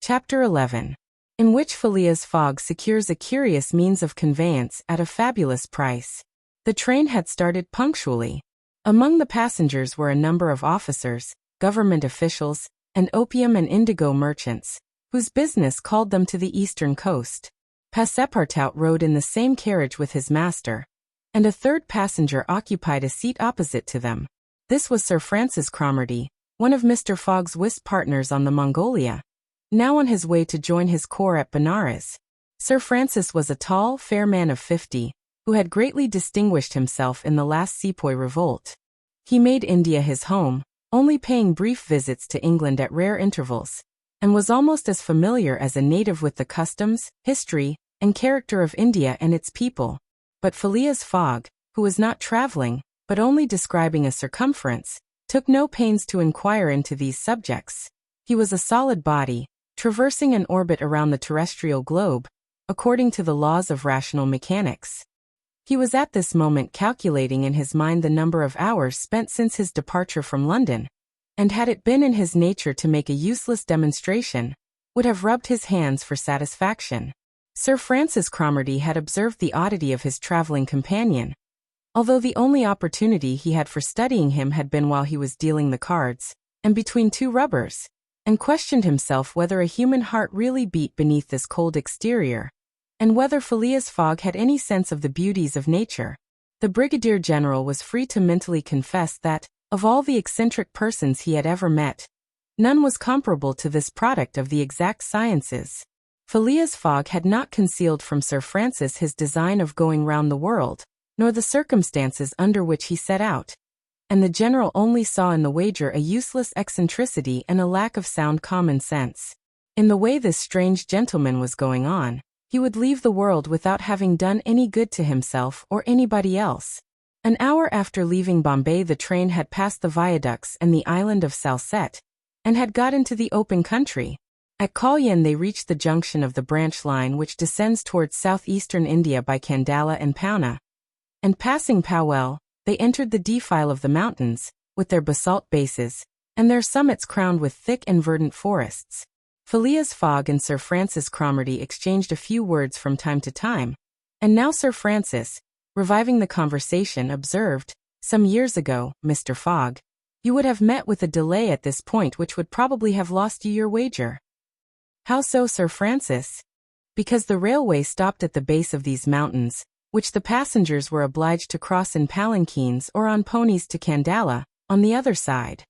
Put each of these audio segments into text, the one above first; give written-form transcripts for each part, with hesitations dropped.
Chapter 11. In which Phileas Fogg secures a curious means of conveyance at a fabulous price. The train had started punctually. Among the passengers were a number of officers, government officials, and opium and indigo merchants, whose business called them to the eastern coast. Passepartout rode in the same carriage with his master, and a third passenger occupied a seat opposite to them. This was Sir Francis Cromarty, one of Mr. Fogg's whist partners on the Mongolia, now on his way to join his corps at Benares. Sir Francis was a tall, fair man of 50, who had greatly distinguished himself in the last Sepoy revolt. He made India his home, only paying brief visits to England at rare intervals, and was almost as familiar as a native with the customs, history, and character of India and its people. But Phileas Fogg, who was not traveling, but only describing a circumference, took no pains to inquire into these subjects. He was a solid body, traversing an orbit around the terrestrial globe, according to the laws of rational mechanics. He was at this moment calculating in his mind the number of hours spent since his departure from London, and had it been in his nature to make a useless demonstration, would have rubbed his hands for satisfaction. Sir Francis Cromarty had observed the oddity of his traveling companion, although the only opportunity he had for studying him had been while he was dealing the cards, and between two rubbers, and questioned himself whether a human heart really beat beneath this cold exterior, and whether Phileas Fogg had any sense of the beauties of nature. The Brigadier General was free to mentally confess that, of all the eccentric persons he had ever met, none was comparable to this product of the exact sciences. Phileas Fogg had not concealed from Sir Francis his design of going round the world, nor the circumstances under which he set out, and the General only saw in the wager a useless eccentricity and a lack of sound common sense. In the way this strange gentleman was going on, he would leave the world without having done any good to himself or anybody else. An hour after leaving Bombay, the train had passed the viaducts and the island of Salsette, and had got into the open country. At Kalyan they reached the junction of the branch line which descends towards southeastern India by Kandala and Poona, and passing Powell, they entered the defile of the mountains, with their basalt bases, and their summits crowned with thick and verdant forests. Phileas Fogg and Sir Francis Cromarty exchanged a few words from time to time, and now Sir Francis, reviving the conversation, observed, "Some years ago, Mr. Fogg, you would have met with a delay at this point which would probably have lost you your wager." "How so, Sir Francis?" "Because the railway stopped at the base of these mountains, which the passengers were obliged to cross in palanquins or on ponies to Kandala, on the other side."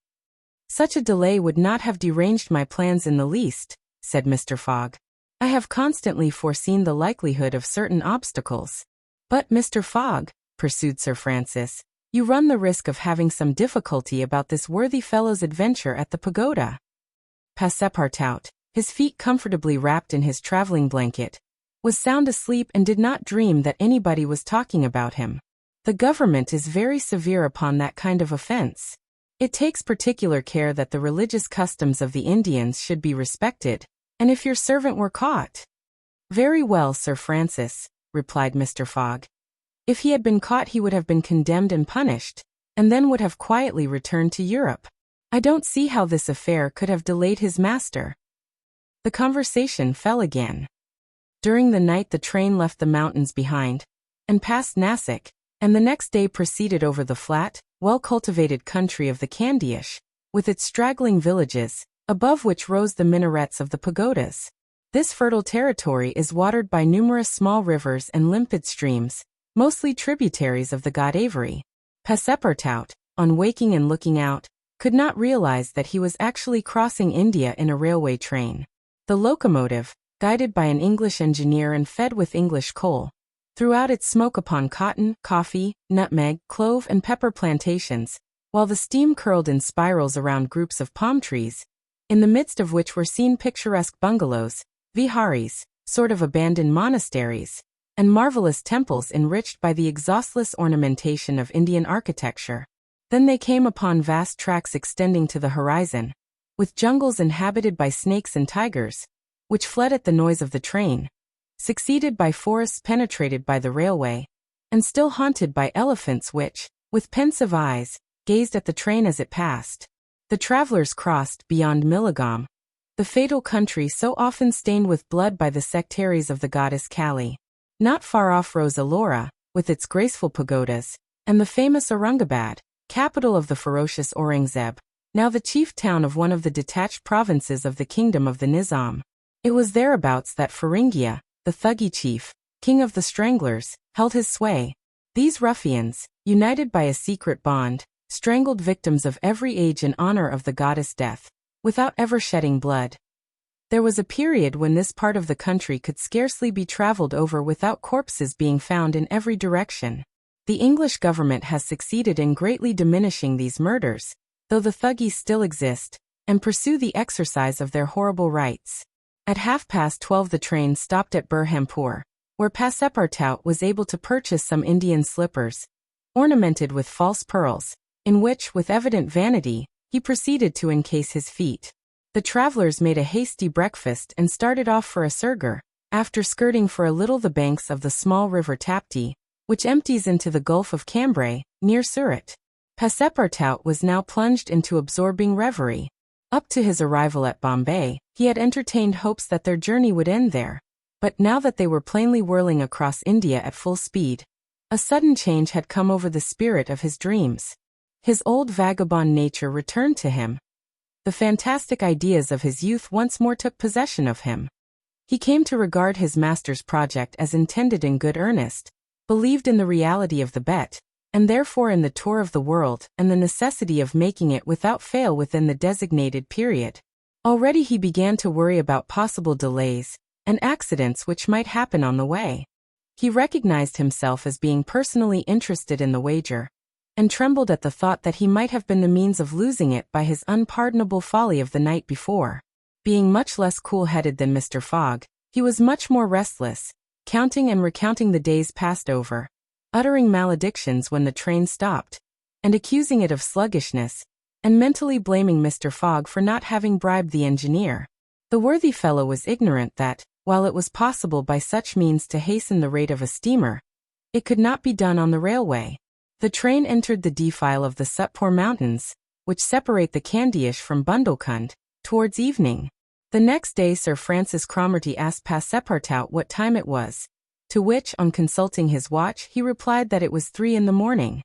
"Such a delay would not have deranged my plans in the least," said Mr. Fogg. "I have constantly foreseen the likelihood of certain obstacles." "But, Mr. Fogg," pursued Sir Francis, "you run the risk of having some difficulty about this worthy fellow's adventure at the pagoda." Passepartout, his feet comfortably wrapped in his traveling blanket, was sound asleep and did not dream that anybody was talking about him. "The government is very severe upon that kind of offense. It takes particular care that the religious customs of the Indians should be respected, and if your servant were caught—" "Very well, Sir Francis," replied Mr. Fogg. "If he had been caught he would have been condemned and punished, and then would have quietly returned to Europe. I don't see how this affair could have delayed his master." The conversation fell again. During the night the train left the mountains behind, and passed Nasik, and the next day proceeded over the flat, well-cultivated country of the Kandaish, with its straggling villages, above which rose the minarets of the pagodas. This fertile territory is watered by numerous small rivers and limpid streams, mostly tributaries of the Godavari. Passepartout, on waking and looking out, could not realize that he was actually crossing India in a railway train. The locomotive, guided by an English engineer and fed with English coal, threw out its smoke upon cotton, coffee, nutmeg, clove and pepper plantations, while the steam curled in spirals around groups of palm trees, in the midst of which were seen picturesque bungalows, viharis, sort of abandoned monasteries, and marvelous temples enriched by the exhaustless ornamentation of Indian architecture. Then they came upon vast tracts extending to the horizon, with jungles inhabited by snakes and tigers, which fled at the noise of the train, succeeded by forests penetrated by the railway, and still haunted by elephants which, with pensive eyes, gazed at the train as it passed. The travelers crossed, beyond Milligam, the fatal country so often stained with blood by the sectaries of the goddess Kali. Not far off rose Ellora, with its graceful pagodas, and the famous Aurangabad, capital of the ferocious Aurangzeb, now the chief town of one of the detached provinces of the kingdom of the Nizam. It was thereabouts that Feringhia, the Thuggee chief, king of the Stranglers, held his sway. These ruffians, united by a secret bond, strangled victims of every age in honor of the goddess Death, without ever shedding blood. There was a period when this part of the country could scarcely be traveled over without corpses being found in every direction. The English government has succeeded in greatly diminishing these murders, though the Thuggees still exist, and pursue the exercise of their horrible rights. At 12:30 the train stopped at Burhampur, where Passepartout was able to purchase some Indian slippers, ornamented with false pearls, in which, with evident vanity, he proceeded to encase his feet. The travelers made a hasty breakfast and started off for Asirgar, after skirting for a little the banks of the small river Tapti, which empties into the Gulf of Cambrai, near Surat. Passepartout was now plunged into absorbing reverie. Up to his arrival at Bombay, he had entertained hopes that their journey would end there, but now that they were plainly whirling across India at full speed, a sudden change had come over the spirit of his dreams. His old vagabond nature returned to him. The fantastic ideas of his youth once more took possession of him. He came to regard his master's project as intended in good earnest, believed in the reality of the bet, and therefore in the tour of the world and the necessity of making it without fail within the designated period. Already he began to worry about possible delays and accidents which might happen on the way. He recognized himself as being personally interested in the wager, and trembled at the thought that he might have been the means of losing it by his unpardonable folly of the night before. Being much less cool-headed than Mr. Fogg, he was much more restless, counting and recounting the days passed over, uttering maledictions when the train stopped, and accusing it of sluggishness, and mentally blaming Mr. Fogg for not having bribed the engineer. The worthy fellow was ignorant that, while it was possible by such means to hasten the rate of a steamer, it could not be done on the railway. The train entered the defile of the Sutpur Mountains, which separate the Kandyish from Bundelkund, towards evening. The next day Sir Francis Cromarty asked Passepartout what time it was, to which, on consulting his watch, he replied that it was 3 in the morning.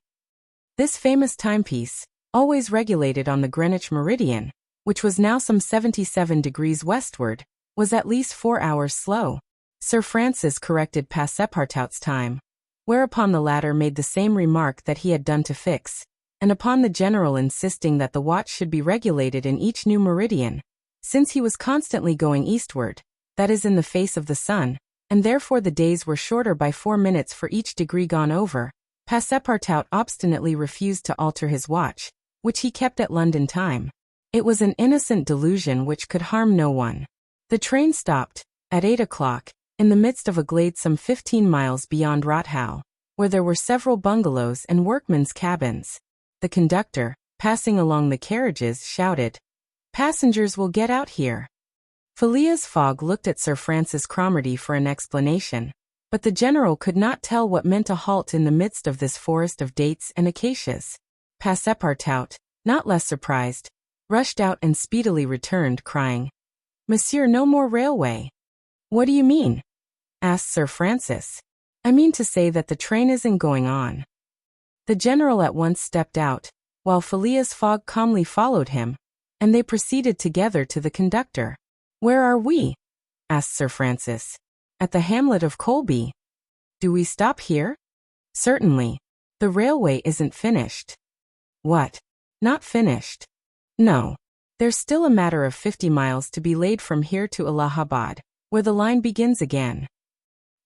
This famous timepiece, always regulated on the Greenwich meridian, which was now some 77 degrees westward, was at least 4 hours slow. Sir Francis corrected Passepartout's time, whereupon the latter made the same remark that he had done to Fix, and upon the general insisting that the watch should be regulated in each new meridian, since he was constantly going eastward, that is in the face of the sun, and therefore the days were shorter by 4 minutes for each degree gone over, Passepartout obstinately refused to alter his watch, which he kept at London time. It was an innocent delusion which could harm no one. The train stopped, at 8 o'clock, in the midst of a glade some 15 miles beyond Rothau, where there were several bungalows and workmen's cabins. The conductor, passing along the carriages, shouted, "Passengers will get out here." Phileas Fogg looked at Sir Francis Cromarty for an explanation, but the general could not tell what meant a halt in the midst of this forest of dates and acacias. Passepartout, not less surprised, rushed out and speedily returned, crying, "Monsieur, no more railway." "What do you mean?" asked Sir Francis. "I mean to say that the train isn't going on." The general at once stepped out, while Phileas Fogg calmly followed him, and they proceeded together to the conductor. "Where are we?" asked Sir Francis. "At the hamlet of Colby." "Do we stop here?" "Certainly. The railway isn't finished." "What? Not finished?" "No. There's still a matter of 50 miles to be laid from here to Allahabad, where the line begins again."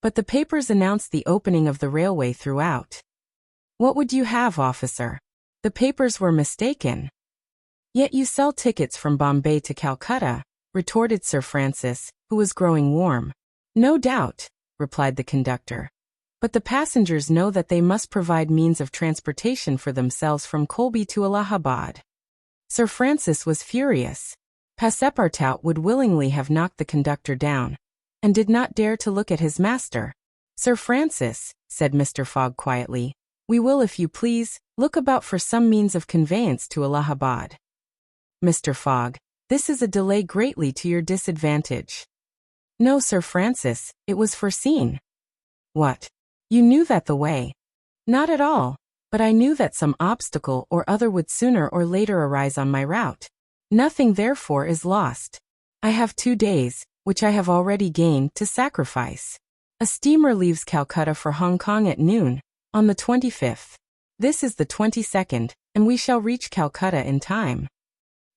"But the papers announced the opening of the railway throughout." "What would you have, officer? The papers were mistaken." "Yet you sell tickets from Bombay to Calcutta," retorted Sir Francis, who was growing warm. "No doubt," replied the conductor. "But the passengers know that they must provide means of transportation for themselves from Colby to Allahabad." Sir Francis was furious. Passepartout would willingly have knocked the conductor down, and did not dare to look at his master. "Sir Francis," said Mr. Fogg quietly, "we will, if you please, look about for some means of conveyance to Allahabad." "Mr. Fogg, This is a delay greatly to your disadvantage." "No, Sir Francis, it was foreseen." "What? You knew that the way?" "Not at all, but I knew that some obstacle or other would sooner or later arise on my route. Nothing therefore is lost. I have 2 days, which I have already gained, to sacrifice. A steamer leaves Calcutta for Hong Kong at noon, on the 25th. This is the 22nd, and we shall reach Calcutta in time."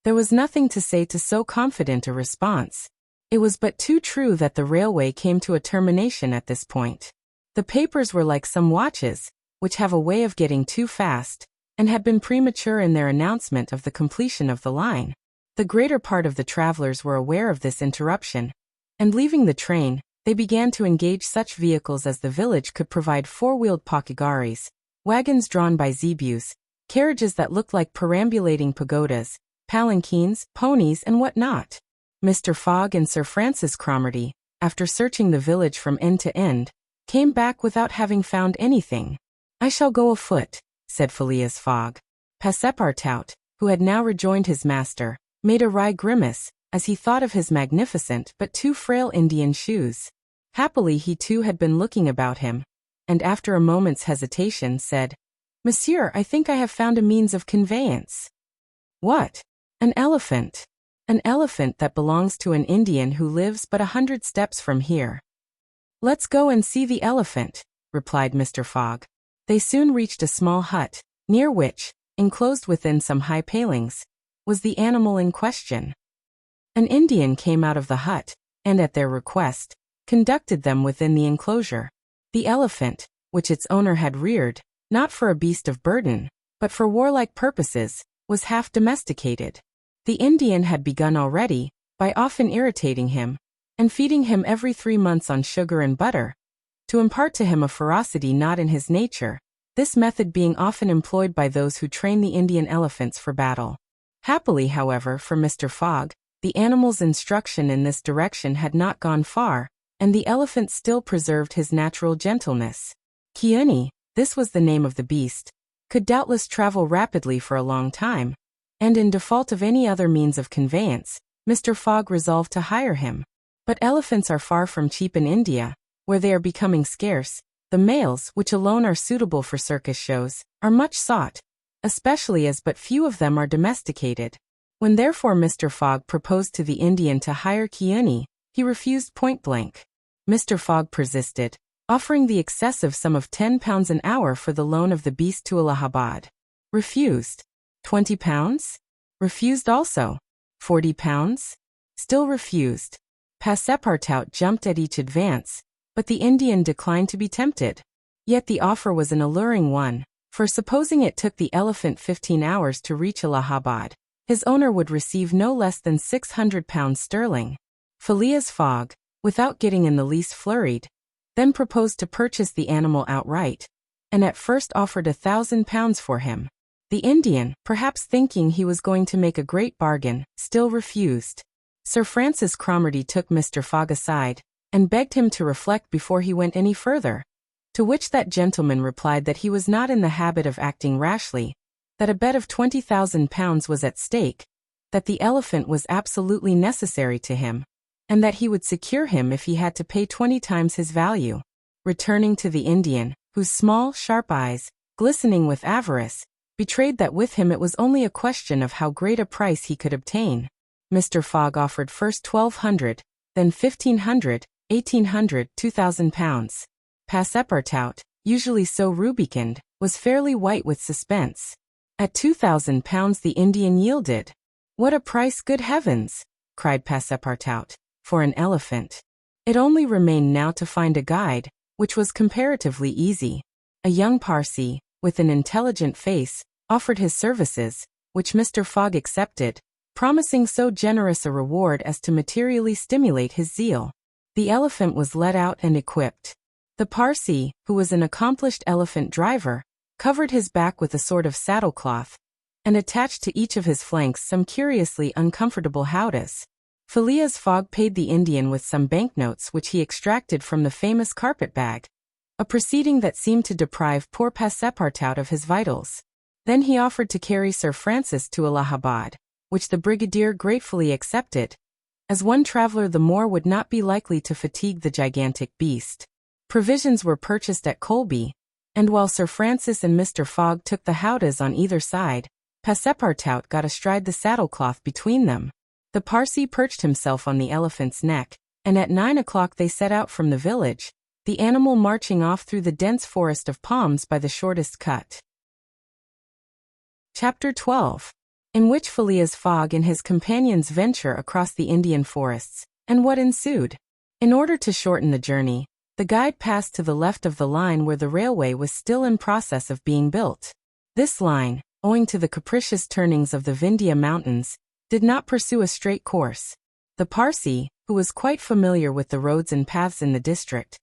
There was nothing to say to so confident a response. It was but too true that the railway came to a termination at this point. The papers were like some watches, which have a way of getting too fast, and had been premature in their announcement of the completion of the line. The greater part of the travelers were aware of this interruption, and leaving the train, they began to engage such vehicles as the village could provide: 4-wheeled pokigaris, wagons drawn by zebus, carriages that looked like perambulating pagodas, palanquins, ponies, and what not. Mr. Fogg and Sir Francis Cromarty, after searching the village from end to end, came back without having found anything. "I shall go afoot," said Phileas Fogg. Passepartout, who had now rejoined his master, made a wry grimace, as he thought of his magnificent but too frail Indian shoes. Happily he too had been looking about him, and after a moment's hesitation said, "Monsieur, I think I have found a means of conveyance." "What?" "An elephant. An elephant that belongs to an Indian who lives but 100 steps from here." "Let's go and see the elephant," replied Mr. Fogg. They soon reached a small hut, near which, enclosed within some high palings, was the animal in question. An Indian came out of the hut, and at their request, conducted them within the enclosure. The elephant, which its owner had reared, not for a beast of burden, but for warlike purposes, was half domesticated. The Indian had begun already, by often irritating him, and feeding him every 3 months on sugar and butter, to impart to him a ferocity not in his nature, this method being often employed by those who train the Indian elephants for battle. Happily, however, for Mr. Fogg, the animal's instruction in this direction had not gone far, and the elephant still preserved his natural gentleness. Kiuni, this was the name of the beast, could doubtless travel rapidly for a long time, and in default of any other means of conveyance, Mr. Fogg resolved to hire him. But elephants are far from cheap in India, where they are becoming scarce. The males, which alone are suitable for circus shows, are much sought, especially as but few of them are domesticated. When therefore Mr. Fogg proposed to the Indian to hire Kiuni, he refused point blank. Mr. Fogg persisted, offering the excessive sum of £10 an hour for the loan of the beast to Allahabad. Refused. £20? Refused also. £40? Still refused. Passepartout jumped at each advance, but the Indian declined to be tempted. Yet the offer was an alluring one, for supposing it took the elephant 15 hours to reach Allahabad, his owner would receive no less than £600 sterling. Phileas Fogg, without getting in the least flurried, then proposed to purchase the animal outright, and at first offered £1,000 for him. The Indian, perhaps thinking he was going to make a great bargain, still refused. Sir Francis Cromarty took Mr. Fogg aside, and begged him to reflect before he went any further, to which that gentleman replied that he was not in the habit of acting rashly, that a bet of £20,000 was at stake, that the elephant was absolutely necessary to him, and that he would secure him if he had to pay 20 times his value. Returning to the Indian, whose small, sharp eyes, glistening with avarice, betrayed that with him it was only a question of how great a price he could obtain, Mr. Fogg offered first £1,200, then £1,500, £1,800, £2,000. Passepartout, usually so rubicund, was fairly white with suspense. At £2,000 the Indian yielded. "What a price, good heavens!" cried Passepartout, "for an elephant." It only remained now to find a guide, which was comparatively easy. A young Parsee, with an intelligent face, offered his services, which Mr. Fogg accepted, promising so generous a reward as to materially stimulate his zeal. The elephant was let out and equipped. The Parsee, who was an accomplished elephant driver, covered his back with a sort of saddlecloth, and attached to each of his flanks some curiously uncomfortable howdahs. Phileas Fogg paid the Indian with some banknotes which he extracted from the famous carpet-bag, a proceeding that seemed to deprive poor Passepartout of his vitals. Then he offered to carry Sir Francis to Allahabad, which the brigadier gratefully accepted. As one traveler the more would not be likely to fatigue the gigantic beast. Provisions were purchased at Colby, and while Sir Francis and Mr. Fogg took the howdahs on either side, Passepartout got astride the saddlecloth between them. The Parsee perched himself on the elephant's neck, and at 9 o'clock they set out from the village, the animal marching off through the dense forest of palms by the shortest cut. Chapter 12. In which Phileas Fogg and his companions venture across the Indian forests, and what ensued. In order to shorten the journey, the guide passed to the left of the line where the railway was still in process of being built. This line, owing to the capricious turnings of the Vindhya Mountains, did not pursue a straight course. The Parsee, who was quite familiar with the roads and paths in the district,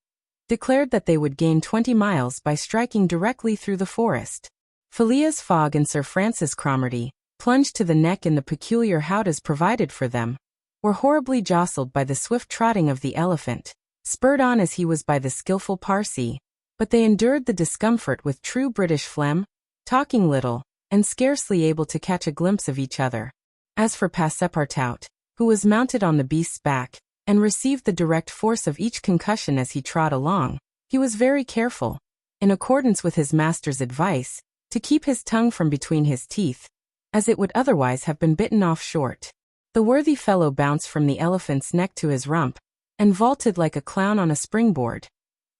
declared that they would gain 20 miles by striking directly through the forest. Phileas Fogg and Sir Francis Cromarty, plunged to the neck in the peculiar howdahs provided for them, were horribly jostled by the swift trotting of the elephant, spurred on as he was by the skillful Parsee, but they endured the discomfort with true British phlegm, talking little, and scarcely able to catch a glimpse of each other. As for Passepartout, who was mounted on the beast's back, and received the direct force of each concussion as he trod along, he was very careful, in accordance with his master's advice, to keep his tongue from between his teeth, as it would otherwise have been bitten off short. The worthy fellow bounced from the elephant's neck to his rump, and vaulted like a clown on a springboard.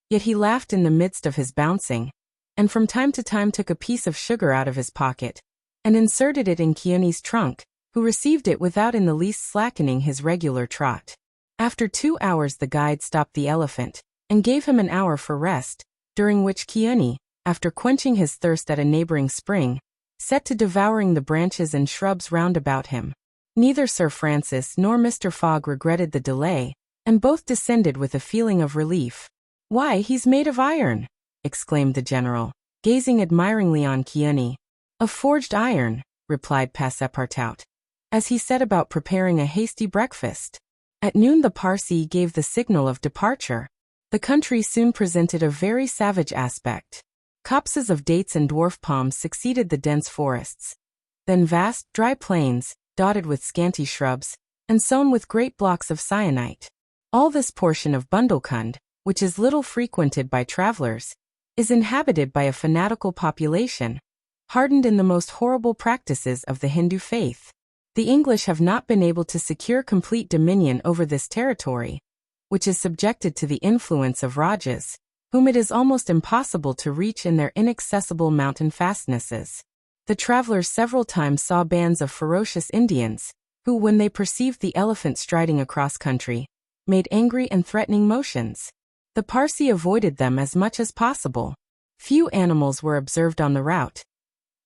Yet he laughed in the midst of his bouncing, and from time to time took a piece of sugar out of his pocket, and inserted it in Keane's trunk, who received it without in the least slackening his regular trot. After 2 hours the guide stopped the elephant, and gave him an hour for rest, during which Keane, after quenching his thirst at a neighboring spring, set to devouring the branches and shrubs round about him. Neither Sir Francis nor Mr. Fogg regretted the delay, and both descended with a feeling of relief. "Why, he's made of iron!" exclaimed the general, gazing admiringly on Keane. "Of forged iron," replied Passepartout, as he set about preparing a hasty breakfast. At noon the Parsee gave the signal of departure. The country soon presented a very savage aspect. Copses of dates and dwarf palms succeeded the dense forests. Then vast, dry plains, dotted with scanty shrubs, and sown with great blocks of syenite. All this portion of Bundelkund, which is little frequented by travelers, is inhabited by a fanatical population, hardened in the most horrible practices of the Hindu faith. The English have not been able to secure complete dominion over this territory, which is subjected to the influence of Rajas, whom it is almost impossible to reach in their inaccessible mountain fastnesses. The travelers several times saw bands of ferocious Indians, who, when they perceived the elephant striding across country, made angry and threatening motions. The Parsee avoided them as much as possible. Few animals were observed on the route.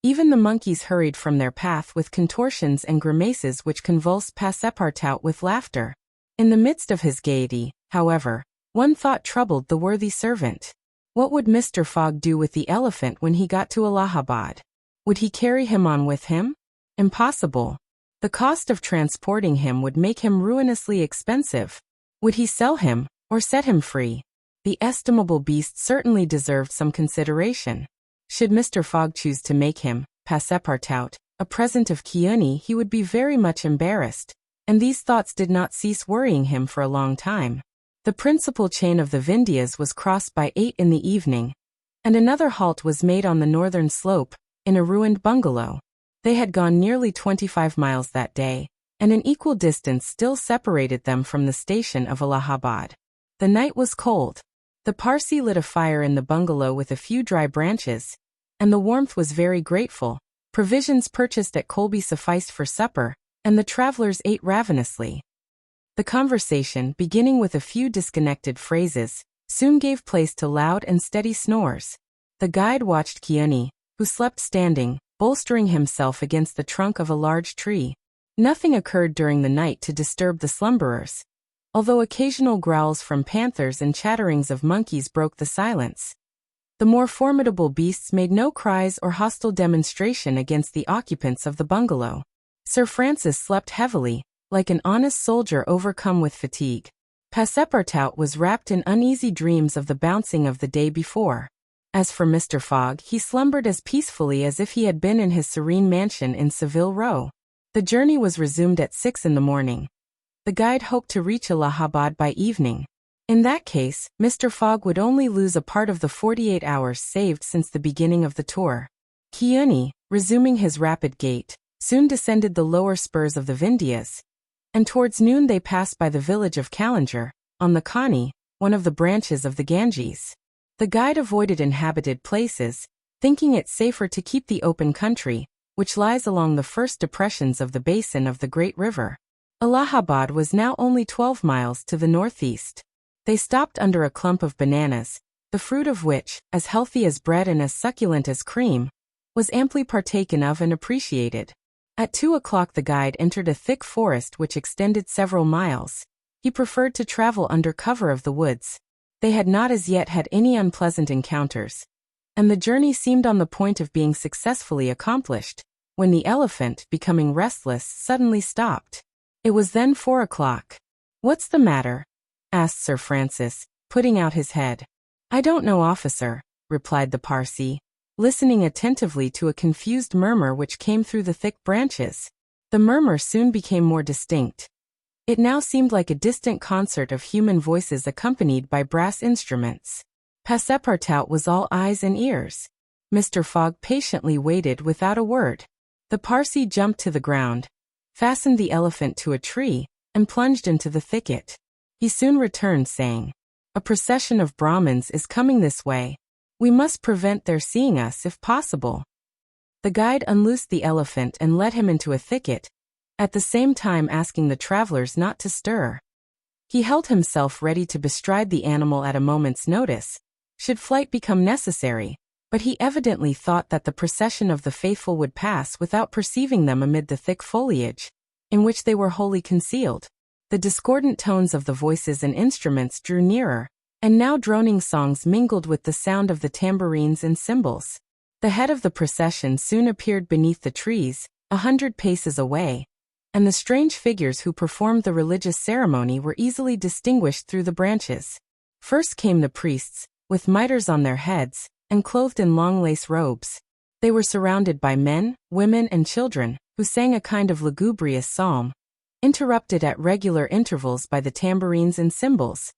Even the monkeys hurried from their path with contortions and grimaces which convulsed Passepartout with laughter. In the midst of his gaiety, however, one thought troubled the worthy servant. What would Mr. Fogg do with the elephant when he got to Allahabad? Would he carry him on with him? Impossible. The cost of transporting him would make him ruinously expensive. Would he sell him, or set him free? The estimable beast certainly deserved some consideration. Should Mr. Fogg choose to make him, Passepartout, a present of Keane, he would be very much embarrassed, and these thoughts did not cease worrying him for a long time. The principal chain of the Vindhyas was crossed by 8 in the evening, and another halt was made on the northern slope, in a ruined bungalow. They had gone nearly 25 miles that day, and an equal distance still separated them from the station of Allahabad. The night was cold. The Parsee lit a fire in the bungalow with a few dry branches, and the warmth was very grateful. Provisions purchased at Colby sufficed for supper, and the travelers ate ravenously. The conversation, beginning with a few disconnected phrases, soon gave place to loud and steady snores. The guide watched Keane, who slept standing, bolstering himself against the trunk of a large tree. Nothing occurred during the night to disturb the slumberers, although occasional growls from panthers and chatterings of monkeys broke the silence. The more formidable beasts made no cries or hostile demonstration against the occupants of the bungalow. Sir Francis slept heavily, like an honest soldier overcome with fatigue. Passepartout was wrapped in uneasy dreams of the bouncing of the day before. As for Mr. Fogg, he slumbered as peacefully as if he had been in his serene mansion in Savile Row. The journey was resumed at 6 in the morning. The guide hoped to reach Allahabad by evening. In that case, Mr. Fogg would only lose a part of the 48 hours saved since the beginning of the tour. Kearney, resuming his rapid gait, soon descended the lower spurs of the Vindhyas, and towards noon they passed by the village of Challenger, on the Kani, one of the branches of the Ganges. The guide avoided inhabited places, thinking it safer to keep the open country, which lies along the first depressions of the basin of the great river. Allahabad was now only 12 miles to the northeast. They stopped under a clump of bananas, the fruit of which, as healthy as bread and as succulent as cream, was amply partaken of and appreciated. At 2 o'clock the guide entered a thick forest which extended several miles. He preferred to travel under cover of the woods. They had not as yet had any unpleasant encounters, and the journey seemed on the point of being successfully accomplished, when the elephant, becoming restless, suddenly stopped. It was then 4 o'clock. "What's the matter?" asked Sir Francis, putting out his head. "I don't know, officer," replied the Parsee, listening attentively to a confused murmur which came through the thick branches. The murmur soon became more distinct. It now seemed like a distant concert of human voices accompanied by brass instruments. Passepartout was all eyes and ears. Mr. Fogg patiently waited without a word. The Parsee jumped to the ground, fastened the elephant to a tree, and plunged into the thicket. He soon returned, saying, "A procession of Brahmins is coming this way. We must prevent their seeing us if possible." The guide unloosed the elephant and led him into a thicket, at the same time asking the travelers not to stir. He held himself ready to bestride the animal at a moment's notice, should flight become necessary, but he evidently thought that the procession of the faithful would pass without perceiving them amid the thick foliage, in which they were wholly concealed. The discordant tones of the voices and instruments drew nearer, and now droning songs mingled with the sound of the tambourines and cymbals. The head of the procession soon appeared beneath the trees, 100 paces away, and the strange figures who performed the religious ceremony were easily distinguished through the branches. First came the priests, with mitres on their heads, and clothed in long lace robes. They were surrounded by men, women, and children, who sang a kind of lugubrious psalm, interrupted at regular intervals by the tambourines and cymbals,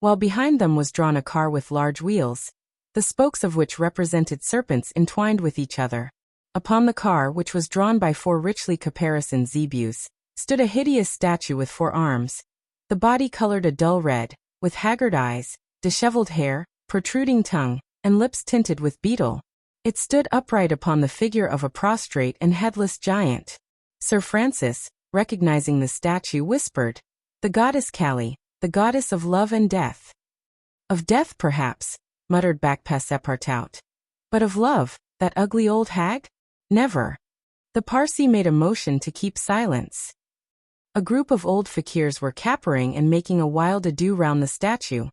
while behind them was drawn a car with large wheels, the spokes of which represented serpents entwined with each other. Upon the car, which was drawn by 4 richly caparisoned zebus, stood a hideous statue with 4 arms, the body colored a dull red, with haggard eyes, disheveled hair, protruding tongue, and lips tinted with beetle. It stood upright upon the figure of a prostrate and headless giant. Sir Francis, recognizing the statue, whispered, "The goddess Kali, the goddess of love and death." "Of death, perhaps," muttered back Passepartout. "But of love, that ugly old hag? Never." The Parsee made a motion to keep silence. A group of old fakirs were capering and making a wild ado round the statue.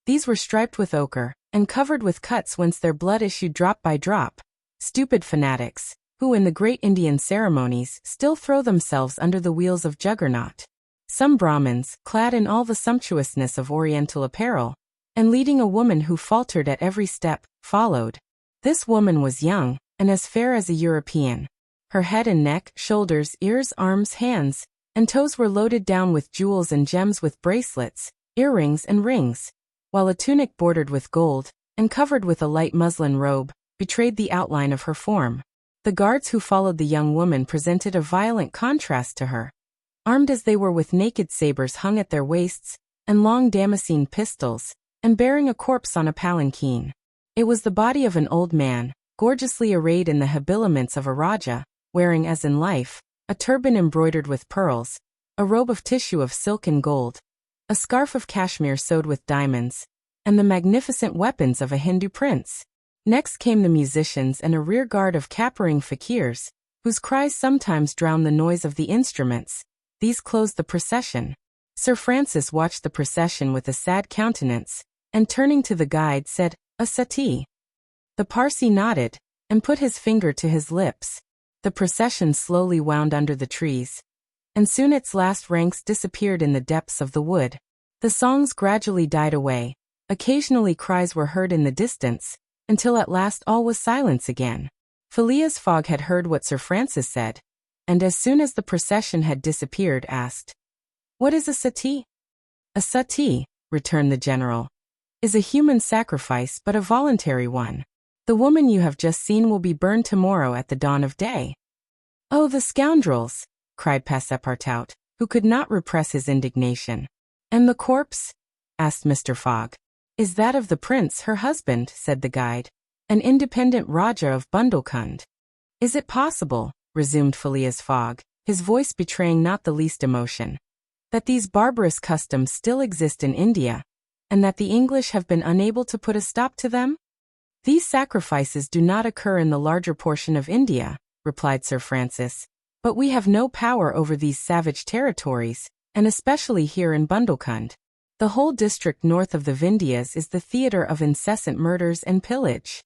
These were striped with ochre, and covered with cuts whence their blood issued drop by drop. Stupid fanatics, who in the great Indian ceremonies still throw themselves under the wheels of Juggernaut. Some Brahmins, clad in all the sumptuousness of Oriental apparel, and leading a woman who faltered at every step, followed. This woman was young, and as fair as a European. Her head and neck, shoulders, ears, arms, hands, and toes were loaded down with jewels and gems, with bracelets, earrings, and rings, while a tunic bordered with gold, and covered with a light muslin robe, betrayed the outline of her form. The guards who followed the young woman presented a violent contrast to her. Armed as they were with naked sabers hung at their waists, and long damascene pistols, and bearing a corpse on a palanquin. It was the body of an old man, gorgeously arrayed in the habiliments of a Raja, wearing as in life, a turban embroidered with pearls, a robe of tissue of silk and gold, a scarf of cashmere sewed with diamonds, and the magnificent weapons of a Hindu prince. Next came the musicians and a rear guard of capering fakirs, whose cries sometimes drowned the noise of the instruments. These closed the procession. Sir Francis watched the procession with a sad countenance, and turning to the guide said, "A settee." The Parsee nodded, and put his finger to his lips. The procession slowly wound under the trees, and soon its last ranks disappeared in the depths of the wood. The songs gradually died away. Occasionally cries were heard in the distance, until at last all was silence again. Phileas Fogg had heard what Sir Francis said. and as soon as the procession had disappeared asked, "What is a sati?" "A sati," returned the general, "is a human sacrifice but a voluntary one. The woman you have just seen will be burned tomorrow at the dawn of day." "Oh, the scoundrels!" cried Passepartout, who could not repress his indignation. "And the corpse?" asked Mr. Fogg. "Is that of the prince, her husband," said the guide, "an independent Rajah of Bundelkund." "Is it possible," resumed Phileas Fogg, his voice betraying not the least emotion, "that these barbarous customs still exist in India, and that the English have been unable to put a stop to them?" "These sacrifices do not occur in the larger portion of India," replied Sir Francis, "but we have no power over these savage territories, and especially here in Bundelkund. The whole district north of the Vindhyas is the theatre of incessant murders and pillage."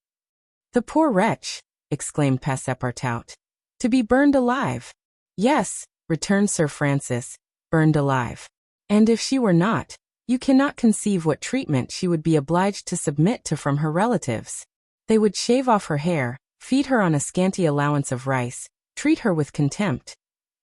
"The poor wretch!" exclaimed Passepartout. "To be burned alive." "Yes," returned Sir Francis, "burned alive. And if she were not, you cannot conceive what treatment she would be obliged to submit to from her relatives. They would shave off her hair, feed her on a scanty allowance of rice, treat her with contempt.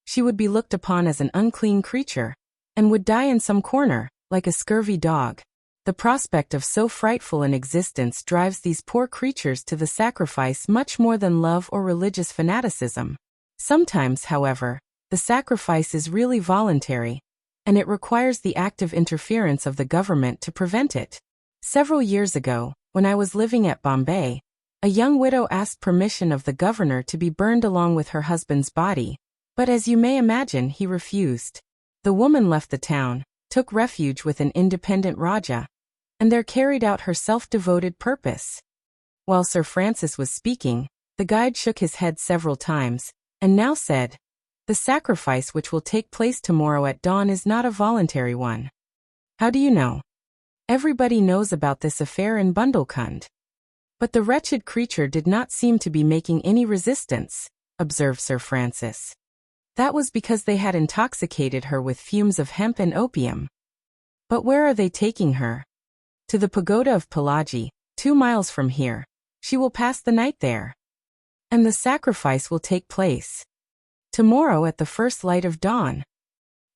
She would be looked upon as an unclean creature, and would die in some corner, like a scurvy dog. The prospect of so frightful an existence drives these poor creatures to the sacrifice much more than love or religious fanaticism. Sometimes, however, the sacrifice is really voluntary, and it requires the active interference of the government to prevent it. Several years ago, when I was living at Bombay, a young widow asked permission of the governor to be burned along with her husband's body, but as you may imagine, he refused. The woman left the town, took refuge with an independent Rajah, and there carried out her self-devoted purpose." While Sir Francis was speaking, the guide shook his head several times, and now said, "The sacrifice which will take place tomorrow at dawn is not a voluntary one." "How do you know?" "Everybody knows about this affair in Bundelkund." "But the wretched creature did not seem to be making any resistance," observed Sir Francis. "That was because they had intoxicated her with fumes of hemp and opium." "But where are they taking her?" "To the pagoda of Pelagie, 2 miles from here. She will pass the night there." "And the sacrifice will take place?" "Tomorrow at the first light of dawn."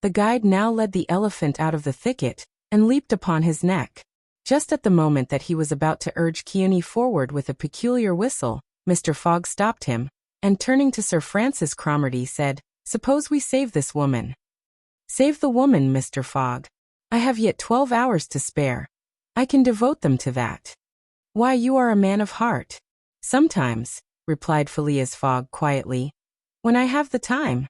The guide now led the elephant out of the thicket, and leaped upon his neck. Just at the moment that he was about to urge Keone forward with a peculiar whistle, Mr. Fogg stopped him, and turning to Sir Francis Cromarty said, "Suppose we save this woman." "Save the woman, Mr. Fogg. I have yet 12 hours to spare. I can devote them to that." "Why, you are a man of heart." "Sometimes," replied Phileas Fogg quietly, "when I have the time."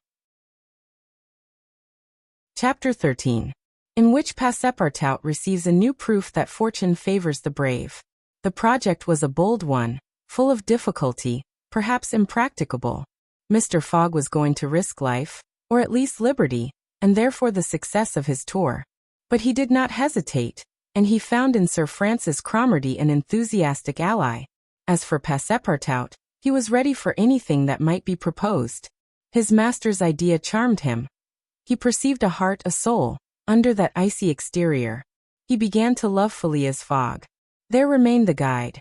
Chapter 13. In which Passepartout receives a new proof that fortune favors the brave. The project was a bold one, full of difficulty, perhaps impracticable. Mr. Fogg was going to risk life, or at least liberty, and therefore the success of his tour. But he did not hesitate, and he found in Sir Francis Cromarty an enthusiastic ally. As for Passepartout, he was ready for anything that might be proposed. His master's idea charmed him. He perceived a heart, a soul, under that icy exterior. He began to love Phileas Fogg. There remained the guide.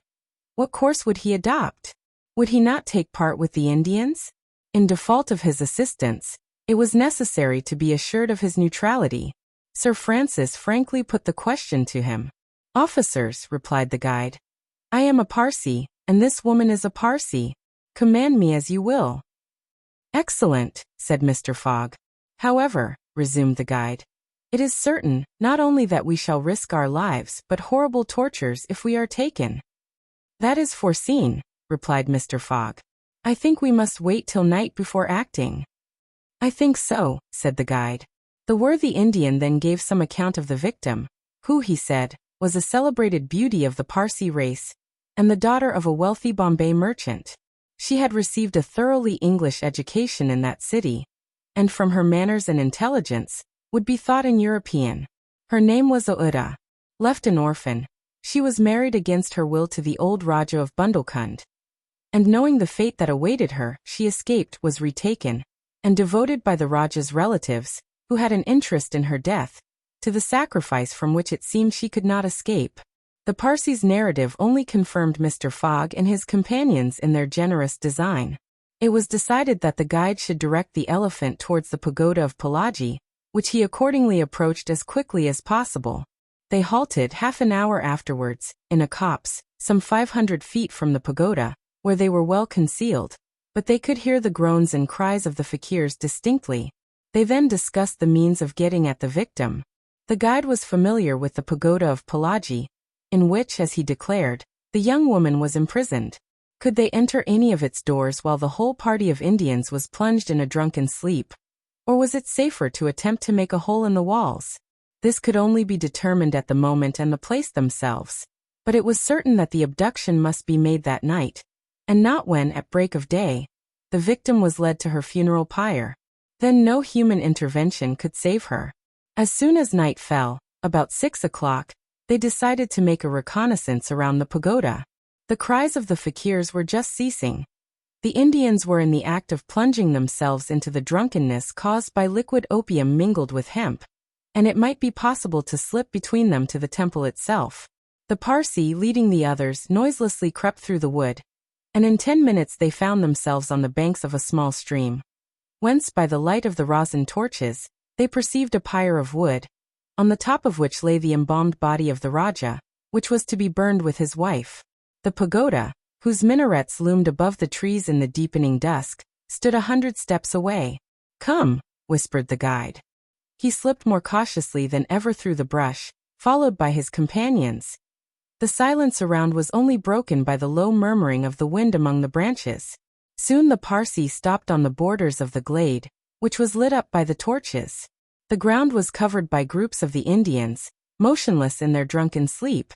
What course would he adopt? Would he not take part with the Indians? In default of his assistance, it was necessary to be assured of his neutrality. Sir Francis frankly put the question to him. "Officers," replied the guide, "I am a Parsee, and this woman is a Parsee. Command me as you will." "Excellent," said Mr. Fogg. "However," resumed the guide, "it is certain, not only that we shall risk our lives, but horrible tortures if we are taken." "That is foreseen," replied Mr. Fogg. "I think we must wait till night before acting." "I think so," said the guide. The worthy Indian then gave some account of the victim, who, he said, was a celebrated beauty of the Parsee race, and the daughter of a wealthy Bombay merchant. She had received a thoroughly English education in that city, and from her manners and intelligence, would be thought an European. Her name was Ouda. Left an orphan, she was married against her will to the old Rajah of Bundelkund. And knowing the fate that awaited her, she escaped, was retaken, and devoted by the Rajah's relatives, who had an interest in her death, to the sacrifice from which it seemed she could not escape. The Parsee's narrative only confirmed Mr. Fogg and his companions in their generous design. It was decided that the guide should direct the elephant towards the pagoda of Pelagie, which he accordingly approached as quickly as possible. They halted half an hour afterwards, in a copse, some 500 feet from the pagoda, where they were well concealed, but they could hear the groans and cries of the fakirs distinctly. They then discussed the means of getting at the victim. The guide was familiar with the pagoda of Pelagie, in which, as he declared, the young woman was imprisoned. Could they enter any of its doors while the whole party of Indians was plunged in a drunken sleep? Or was it safer to attempt to make a hole in the walls? This could only be determined at the moment and the place themselves. But it was certain that the abduction must be made that night, and not when, at break of day, the victim was led to her funeral pyre. Then no human intervention could save her. As soon as night fell, about 6 o'clock, they decided to make a reconnaissance around the pagoda. The cries of the fakirs were just ceasing. The Indians were in the act of plunging themselves into the drunkenness caused by liquid opium mingled with hemp, and it might be possible to slip between them to the temple itself. The Parsee, leading the others, noiselessly crept through the wood, and in 10 minutes they found themselves on the banks of a small stream, whence by the light of the rosin torches, they perceived a pyre of wood, on the top of which lay the embalmed body of the Raja, which was to be burned with his wife. The pagoda, whose minarets loomed above the trees in the deepening dusk, stood 100 steps away. "Come," whispered the guide. He slipped more cautiously than ever through the brush, followed by his companions. The silence around was only broken by the low murmuring of the wind among the branches. Soon the Parsee stopped on the borders of the glade, which was lit up by the torches. The ground was covered by groups of the Indians, motionless in their drunken sleep.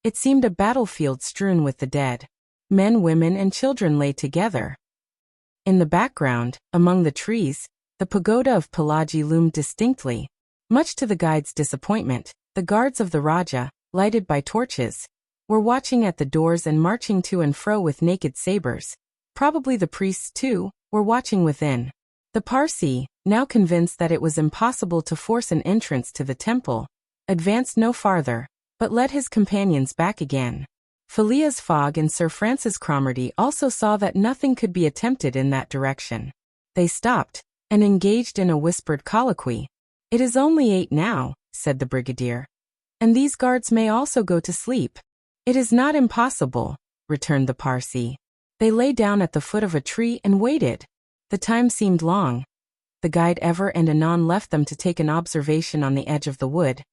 It seemed a battlefield strewn with the dead. Men, women, and children lay together. In the background, among the trees, the pagoda of Pelagie loomed distinctly. Much to the guide's disappointment, the guards of the Raja, lighted by torches, were watching at the doors and marching to and fro with naked sabers. Probably the priests, too, were watching within. The Parsee, now convinced that it was impossible to force an entrance to the temple, advanced no farther, but led his companions back again. Phileas Fogg and Sir Francis Cromarty also saw that nothing could be attempted in that direction. They stopped, and engaged in a whispered colloquy. "It is only 8 now," said the brigadier, "and these guards may also go to sleep." "It is not impossible," returned the Parsee. They lay down at the foot of a tree and waited. The time seemed long. The guide ever and anon left them to take an observation on the edge of the wood,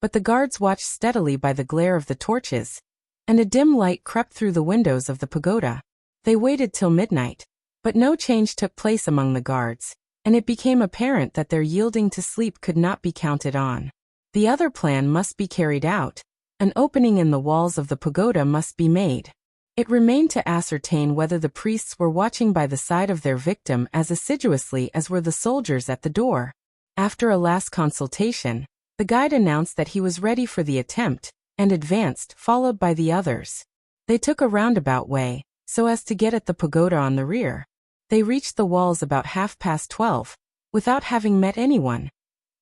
but the guards watched steadily by the glare of the torches, and a dim light crept through the windows of the pagoda. They waited till midnight, but no change took place among the guards, and it became apparent that their yielding to sleep could not be counted on. The other plan must be carried out. An opening in the walls of the pagoda must be made. It remained to ascertain whether the priests were watching by the side of their victim as assiduously as were the soldiers at the door. After a last consultation, the guide announced that he was ready for the attempt, and advanced, followed by the others. They took a roundabout way, so as to get at the pagoda on the rear. They reached the walls about 12:30, without having met anyone.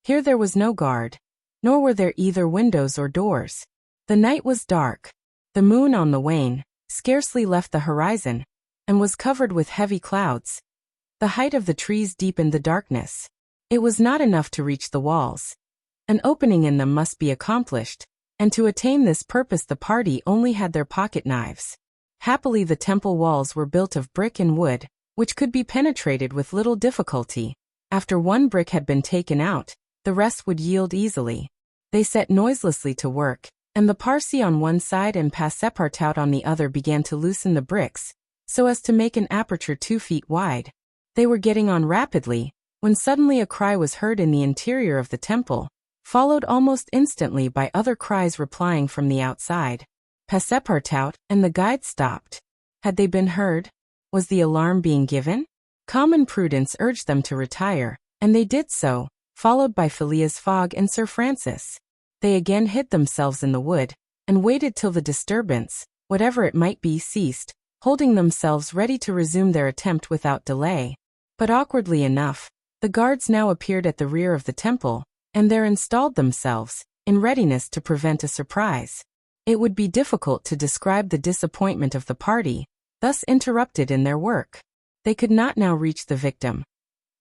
Here there was no guard, nor were there either windows or doors. The night was dark. The moon on the wane scarcely left the horizon, and was covered with heavy clouds. The height of the trees deepened the darkness. It was not enough to reach the walls. An opening in them must be accomplished, and to attain this purpose the party only had their pocket knives. Happily the temple walls were built of brick and wood, which could be penetrated with little difficulty. After one brick had been taken out, the rest would yield easily. They set noiselessly to work, and the Parsee on one side and Passepartout on the other began to loosen the bricks, so as to make an aperture 2 feet wide. They were getting on rapidly, when suddenly a cry was heard in the interior of the temple, followed almost instantly by other cries replying from the outside. Passepartout and the guide stopped. Had they been heard? Was the alarm being given? Common prudence urged them to retire, and they did so, followed by Phileas Fogg and Sir Francis. They again hid themselves in the wood, and waited till the disturbance, whatever it might be, ceased, holding themselves ready to resume their attempt without delay. But awkwardly enough, the guards now appeared at the rear of the temple, and there installed themselves, in readiness to prevent a surprise. It would be difficult to describe the disappointment of the party, thus interrupted in their work. They could not now reach the victim.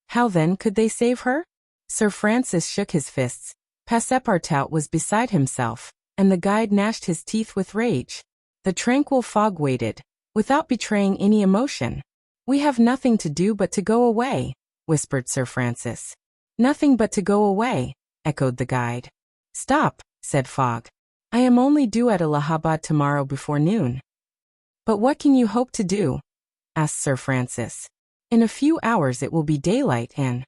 How then could they save her? Sir Francis shook his fists. Passepartout was beside himself, and the guide gnashed his teeth with rage. The tranquil Fogg waited, without betraying any emotion. "We have nothing to do but to go away," whispered Sir Francis. "Nothing but to go away," echoed the guide. "Stop," said Fogg. "I am only due at Allahabad tomorrow before noon." "But what can you hope to do?" asked Sir Francis. "In a few hours it will be daylight and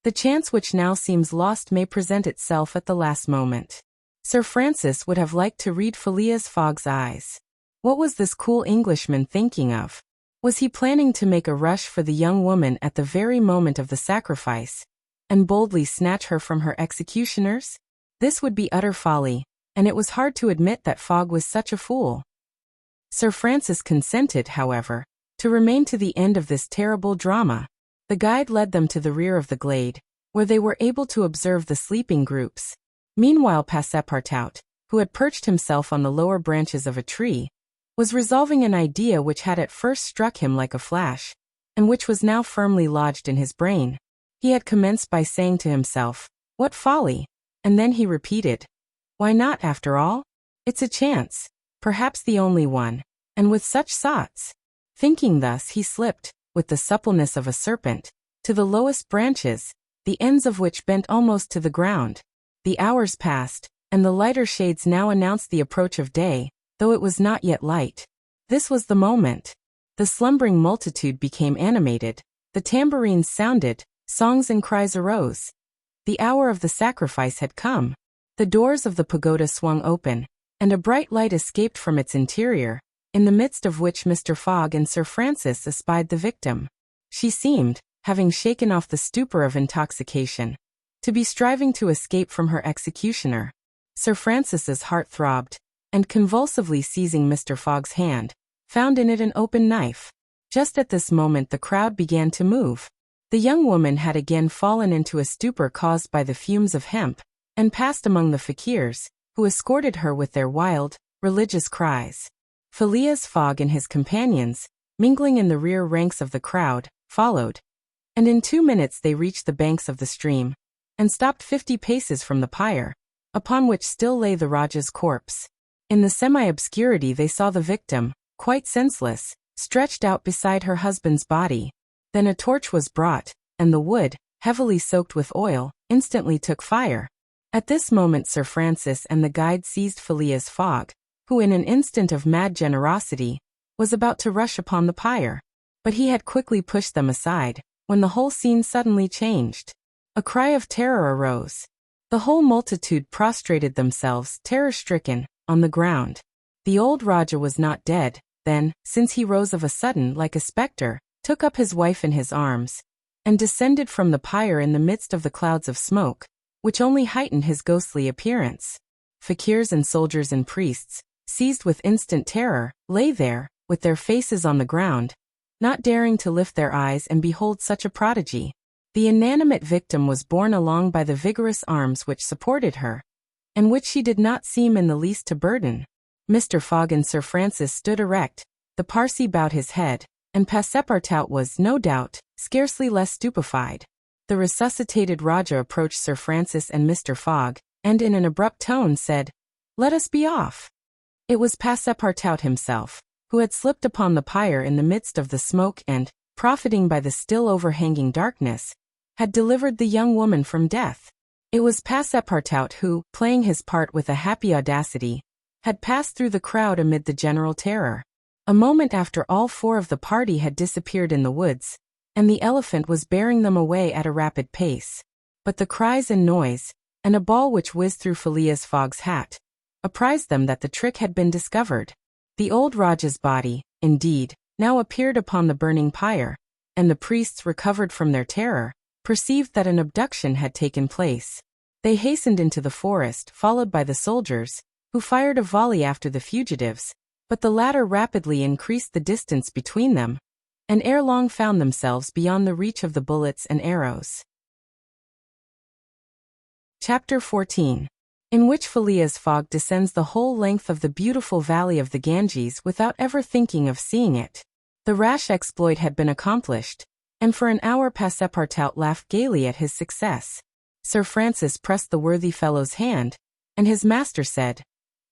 the chance which now seems lost may present itself at the last moment." Sir Francis would have liked to read Phileas Fogg's eyes. What was this cool Englishman thinking of? Was he planning to make a rush for the young woman at the very moment of the sacrifice, and boldly snatch her from her executioners? This would be utter folly, and it was hard to admit that Fogg was such a fool. Sir Francis consented, however, to remain to the end of this terrible drama. The guide led them to the rear of the glade, where they were able to observe the sleeping groups. Meanwhile Passepartout, who had perched himself on the lower branches of a tree, was resolving an idea which had at first struck him like a flash, and which was now firmly lodged in his brain. He had commenced by saying to himself, "What folly!" and then he repeated, "Why not, after all? It's a chance, perhaps the only one, and with such thoughts." Thinking thus, he slipped, with the suppleness of a serpent, to the lowest branches, the ends of which bent almost to the ground. The hours passed, and the lighter shades now announced the approach of day, though it was not yet light. This was the moment. The slumbering multitude became animated, the tambourines sounded, songs and cries arose. The hour of the sacrifice had come. The doors of the pagoda swung open, and a bright light escaped from its interior, in the midst of which Mr. Fogg and Sir Francis espied the victim. She seemed, having shaken off the stupor of intoxication, to be striving to escape from her executioner. Sir Francis's heart throbbed, and convulsively seizing Mr. Fogg's hand, found in it an open knife. Just at this moment the crowd began to move. The young woman had again fallen into a stupor caused by the fumes of hemp, and passed among the fakirs, who escorted her with their wild, religious cries. Phileas Fogg and his companions, mingling in the rear ranks of the crowd, followed, and in 2 minutes they reached the banks of the stream, and stopped 50 paces from the pyre, upon which still lay the Rajah's corpse. In the semi-obscurity they saw the victim, quite senseless, stretched out beside her husband's body. Then a torch was brought, and the wood, heavily soaked with oil, instantly took fire. At this moment Sir Francis and the guide seized Phileas Fogg, who in an instant of mad generosity, was about to rush upon the pyre. But he had quickly pushed them aside, when the whole scene suddenly changed. A cry of terror arose. The whole multitude prostrated themselves, terror-stricken, on the ground. The old Rajah was not dead, then, since he rose of a sudden like a spectre, took up his wife in his arms, and descended from the pyre in the midst of the clouds of smoke, which only heightened his ghostly appearance. Fakirs and soldiers and priests, seized with instant terror, lay there, with their faces on the ground, not daring to lift their eyes and behold such a prodigy. The inanimate victim was borne along by the vigorous arms which supported her, and which she did not seem in the least to burden. Mr. Fogg and Sir Francis stood erect, the Parsee bowed his head, and Passepartout was, no doubt, scarcely less stupefied. The resuscitated Rajah approached Sir Francis and Mr. Fogg, and in an abrupt tone said, "Let us be off." It was Passepartout himself, who had slipped upon the pyre in the midst of the smoke and, profiting by the still overhanging darkness, had delivered the young woman from death. It was Passepartout who, playing his part with a happy audacity, had passed through the crowd amid the general terror. A moment after all 4 of the party had disappeared in the woods, and the elephant was bearing them away at a rapid pace. But the cries and noise, and a ball which whizzed through Phileas Fogg's hat, apprised them that the trick had been discovered. The old Rajah's body, indeed, now appeared upon the burning pyre, and the priests, recovered from their terror, perceived that an abduction had taken place. They hastened into the forest, followed by the soldiers, who fired a volley after the fugitives, but the latter rapidly increased the distance between them, and ere long found themselves beyond the reach of the bullets and arrows. Chapter 14. In which Phileas Fogg descends the whole length of the beautiful valley of the Ganges without ever thinking of seeing it. The rash exploit had been accomplished, and for an hour Passepartout laughed gaily at his success. Sir Francis pressed the worthy fellow's hand, and his master said,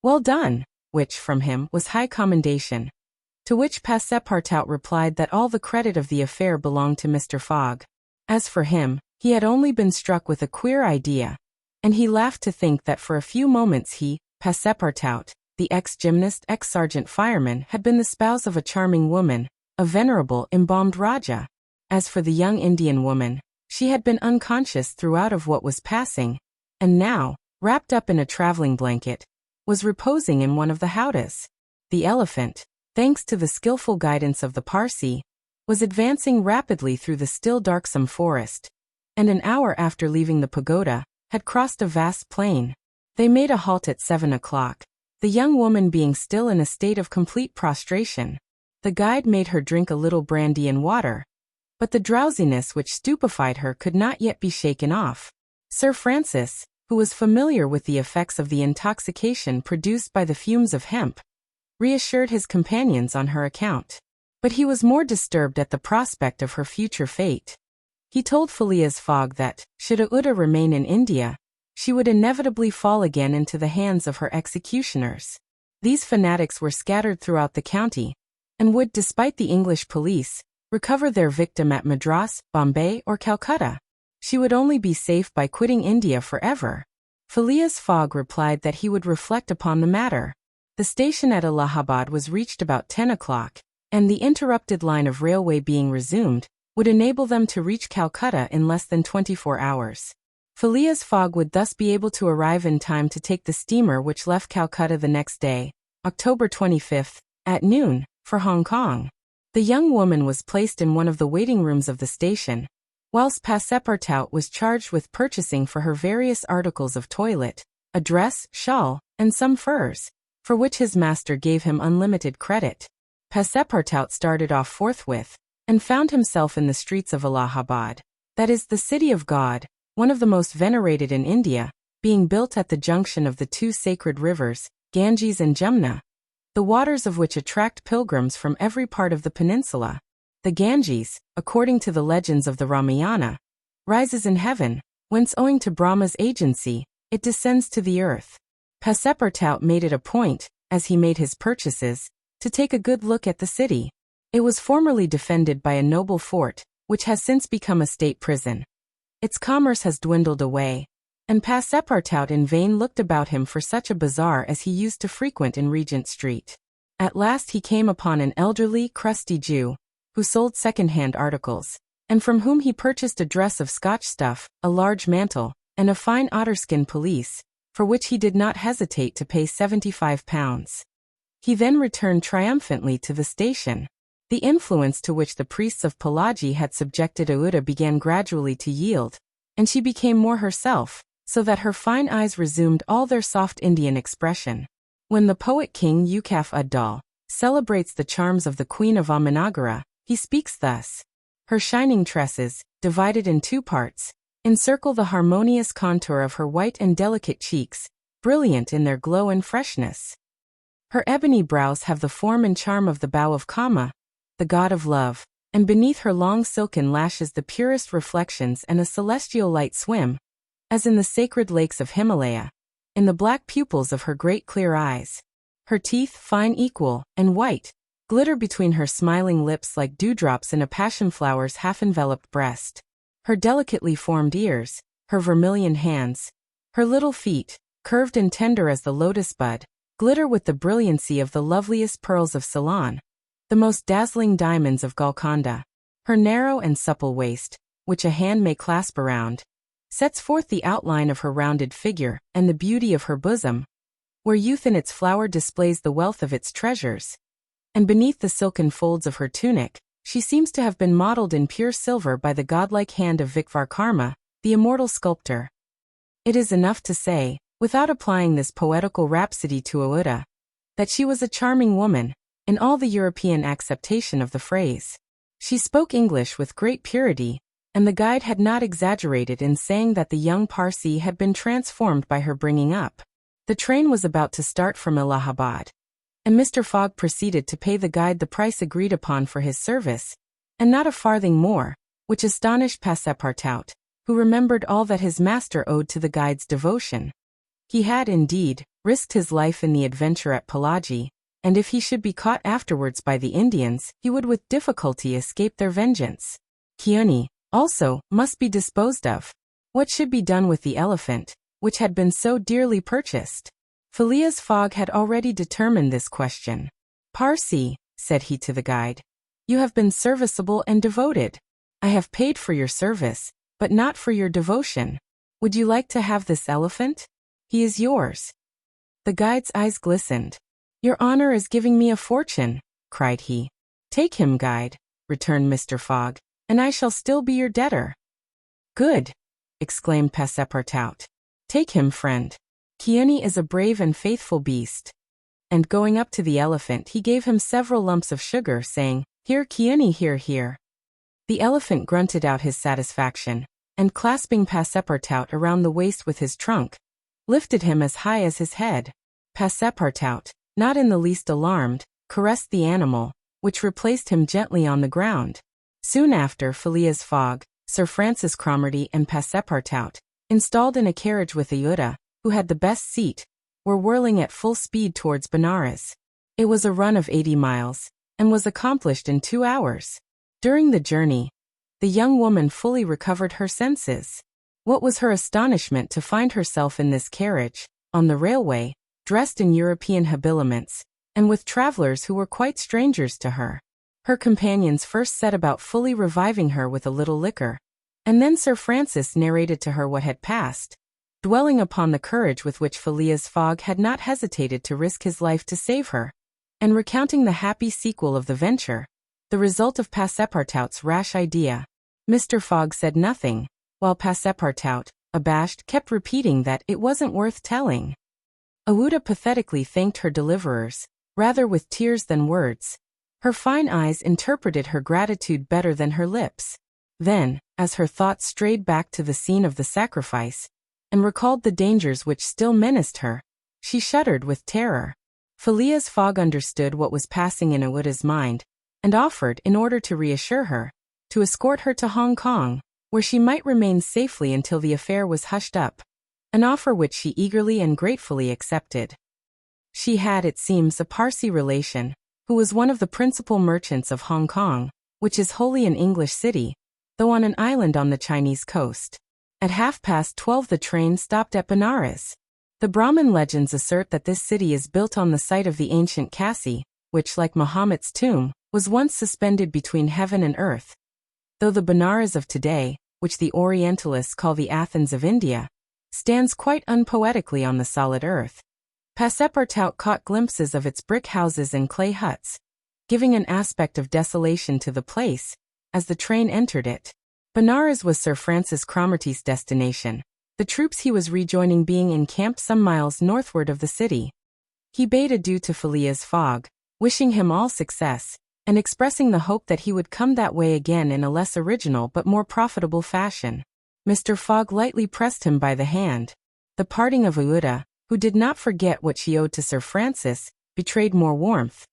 "Well done," which, from him, was high commendation. To which Passepartout replied that all the credit of the affair belonged to Mr. Fogg. As for him, he had only been struck with a queer idea, and he laughed to think that for a few moments he, Passepartout, the ex-gymnast, ex-sergeant fireman, had been the spouse of a charming woman, a venerable, embalmed Raja. As for the young Indian woman, she had been unconscious throughout of what was passing, and now, wrapped up in a traveling blanket, was reposing in one of the howdahs. The elephant, thanks to the skillful guidance of the Parsee, was advancing rapidly through the still darksome forest, and an hour after leaving the pagoda, had crossed a vast plain. They made a halt at 7 o'clock, the young woman being still in a state of complete prostration. The guide made her drink a little brandy and water, but the drowsiness which stupefied her could not yet be shaken off. Sir Francis, who was familiar with the effects of the intoxication produced by the fumes of hemp, reassured his companions on her account. But he was more disturbed at the prospect of her future fate. He told Phileas Fogg that, should Aouda remain in India, she would inevitably fall again into the hands of her executioners. These fanatics were scattered throughout the county, and would, despite the English police, recover their victim at Madras, Bombay, or Calcutta. She would only be safe by quitting India forever. Phileas Fogg replied that he would reflect upon the matter. The station at Allahabad was reached about 10 o'clock, and the interrupted line of railway being resumed, would enable them to reach Calcutta in less than 24 hours. Phileas Fogg would thus be able to arrive in time to take the steamer which left Calcutta the next day, October 25, at noon, for Hong Kong. The young woman was placed in one of the waiting rooms of the station, whilst Passepartout was charged with purchasing for her various articles of toilet, a dress, shawl, and some furs, for which his master gave him unlimited credit. Passepartout started off forthwith, and found himself in the streets of Allahabad, that is, the city of God, one of the most venerated in India, being built at the junction of the two sacred rivers, Ganges and Jumna, the waters of which attract pilgrims from every part of the peninsula. The Ganges, according to the legends of the Ramayana, rises in heaven, whence owing to Brahma's agency, it descends to the earth. Passepartout made it a point, as he made his purchases, to take a good look at the city. It was formerly defended by a noble fort, which has since become a state prison. Its commerce has dwindled away, and Passepartout in vain looked about him for such a bazaar as he used to frequent in Regent Street. At last he came upon an elderly, crusty Jew, who sold second-hand articles, and from whom he purchased a dress of Scotch stuff, a large mantle, and a fine otterskin pelisse, for which he did not hesitate to pay £75. He then returned triumphantly to the station. The influence to which the priests of Palaji had subjected Aouda began gradually to yield, and she became more herself, so that her fine eyes resumed all their soft Indian expression. When the poet King Yukaf Uddal celebrates the charms of the Queen of Amanagara, he speaks thus: "Her shining tresses, divided in two parts, encircle the harmonious contour of her white and delicate cheeks, brilliant in their glow and freshness. Her ebony brows have the form and charm of the bow of Kama, the god of love, and beneath her long silken lashes the purest reflections and a celestial light swim, as in the sacred lakes of Himalaya, in the black pupils of her great clear eyes. Her teeth, fine, equal, and white, glitter between her smiling lips like dewdrops in a passion flower's half-enveloped breast. Her delicately formed ears, her vermilion hands, her little feet, curved and tender as the lotus bud, glitter with the brilliancy of the loveliest pearls of Ceylon, the most dazzling diamonds of Golconda. Her narrow and supple waist, which a hand may clasp around, sets forth the outline of her rounded figure and the beauty of her bosom, where youth in its flower displays the wealth of its treasures. And beneath the silken folds of her tunic, she seems to have been modeled in pure silver by the godlike hand of Vikvarkarma, the immortal sculptor." It is enough to say, without applying this poetical rhapsody to Aouda, that she was a charming woman, in all the European acceptation of the phrase. She spoke English with great purity, and the guide had not exaggerated in saying that the young Parsee had been transformed by her bringing up. The train was about to start from Allahabad. and Mr. Fogg proceeded to pay the guide the price agreed upon for his service, and not a farthing more, which astonished Passepartout, who remembered all that his master owed to the guide's devotion. He had, indeed, risked his life in the adventure at Pelagi, and if he should be caught afterwards by the Indians, he would with difficulty escape their vengeance. Kioni, also, must be disposed of. What should be done with the elephant, which had been so dearly purchased? Phileas Fogg had already determined this question. "Parsi," said he to the guide, "you have been serviceable and devoted. I have paid for your service, but not for your devotion. Would you like to have this elephant? He is yours." The guide's eyes glistened. "Your honor is giving me a fortune," cried he. "Take him, guide," returned Mr. Fogg, "and I shall still be your debtor." "Good," exclaimed Passepartout. "Take him, friend. Kioni is a brave and faithful beast." And going up to the elephant, he gave him several lumps of sugar, saying, "Here, Kioni, here, here." The elephant grunted out his satisfaction, and clasping Passepartout around the waist with his trunk, lifted him as high as his head. Passepartout, not in the least alarmed, caressed the animal, which replaced him gently on the ground. Soon after, Phileas Fogg, Sir Francis Cromarty, and Passepartout, installed in a carriage with Aouda, who had the best seat, were whirling at full speed towards Benares. It was a run of 80 miles, and was accomplished in 2 hours. During the journey, the young woman fully recovered her senses. What was her astonishment to find herself in this carriage, on the railway, dressed in European habiliments, and with travelers who were quite strangers to her. Her companions first set about fully reviving her with a little liquor, and then Sir Francis narrated to her what had passed, dwelling upon the courage with which Phileas Fogg had not hesitated to risk his life to save her, and recounting the happy sequel of the venture, the result of Passepartout's rash idea. Mr. Fogg said nothing, while Passepartout, abashed, kept repeating that it wasn't worth telling. Aouda pathetically thanked her deliverers, rather with tears than words. Her fine eyes interpreted her gratitude better than her lips. Then, as her thoughts strayed back to the scene of the sacrifice, and recalled the dangers which still menaced her, she shuddered with terror. Phileas Fogg understood what was passing in Aouda's mind, and offered, in order to reassure her, to escort her to Hong Kong, where she might remain safely until the affair was hushed up, an offer which she eagerly and gratefully accepted. She had, it seems, a Parsi relation, who was one of the principal merchants of Hong Kong, which is wholly an English city, though on an island on the Chinese coast. At 12:30 the train stopped at Benares. The Brahmin legends assert that this city is built on the site of the ancient Kasi, which, like Mahomet's tomb, was once suspended between heaven and earth. Though the Benares of today, which the Orientalists call the Athens of India, stands quite unpoetically on the solid earth, Passepartout caught glimpses of its brick houses and clay huts, giving an aspect of desolation to the place, as the train entered it. Benares was Sir Francis Cromarty's destination, the troops he was rejoining being encamped some miles northward of the city. He bade adieu to Phileas Fogg, wishing him all success, and expressing the hope that he would come that way again in a less original but more profitable fashion. Mr. Fogg lightly pressed him by the hand. The parting of Aouda, who did not forget what she owed to Sir Francis, betrayed more warmth.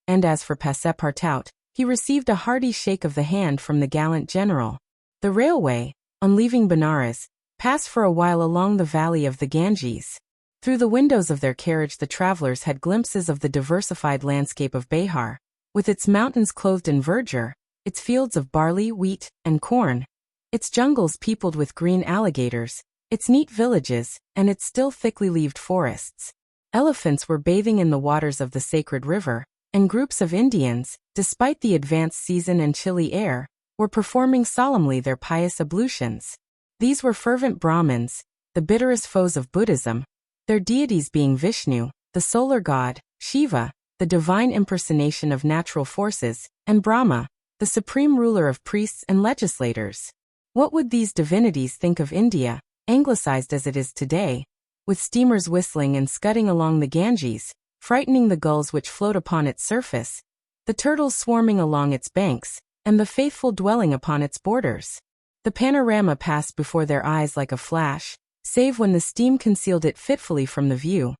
And as for Passepartout, he received a hearty shake of the hand from the gallant general. The railway, on leaving Benares, passed for a while along the valley of the Ganges. Through the windows of their carriage the travelers had glimpses of the diversified landscape of Behar, with its mountains clothed in verdure, its fields of barley, wheat, and corn, its jungles peopled with green alligators, its neat villages, and its still thickly leaved forests. Elephants were bathing in the waters of the sacred river, and groups of Indians, despite the advanced season and chilly air, were performing solemnly their pious ablutions. These were fervent Brahmins, the bitterest foes of Buddhism, their deities being Vishnu, the solar god, Shiva, the divine impersonation of natural forces, and Brahma, the supreme ruler of priests and legislators. What would these divinities think of India, anglicized as it is today, with steamers whistling and scudding along the Ganges, frightening the gulls which float upon its surface, the turtles swarming along its banks, and the faithful dwelling upon its borders? The panorama passed before their eyes like a flash, save when the steam concealed it fitfully from the view.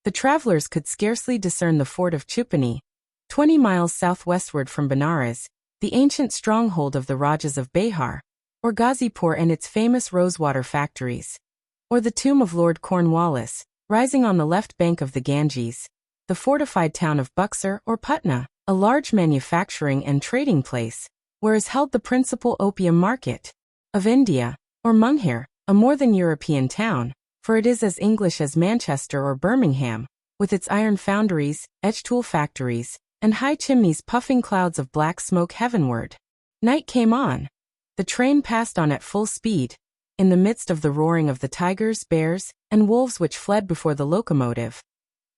The travelers could scarcely discern the fort of Chupani, 20 miles southwestward from Benares, the ancient stronghold of the Rajas of Behar, or Ghazipur and its famous rosewater factories, or the tomb of Lord Cornwallis, rising on the left bank of the Ganges, the fortified town of Buxar or Putna, a large manufacturing and trading place, where is held the principal opium market of India, or Munghir, a more than European town, for it is as English as Manchester or Birmingham, with its iron foundries, edge-tool factories, and high chimneys puffing clouds of black smoke heavenward. Night came on. The train passed on at full speed, in the midst of the roaring of the tigers, bears, and wolves which fled before the locomotive.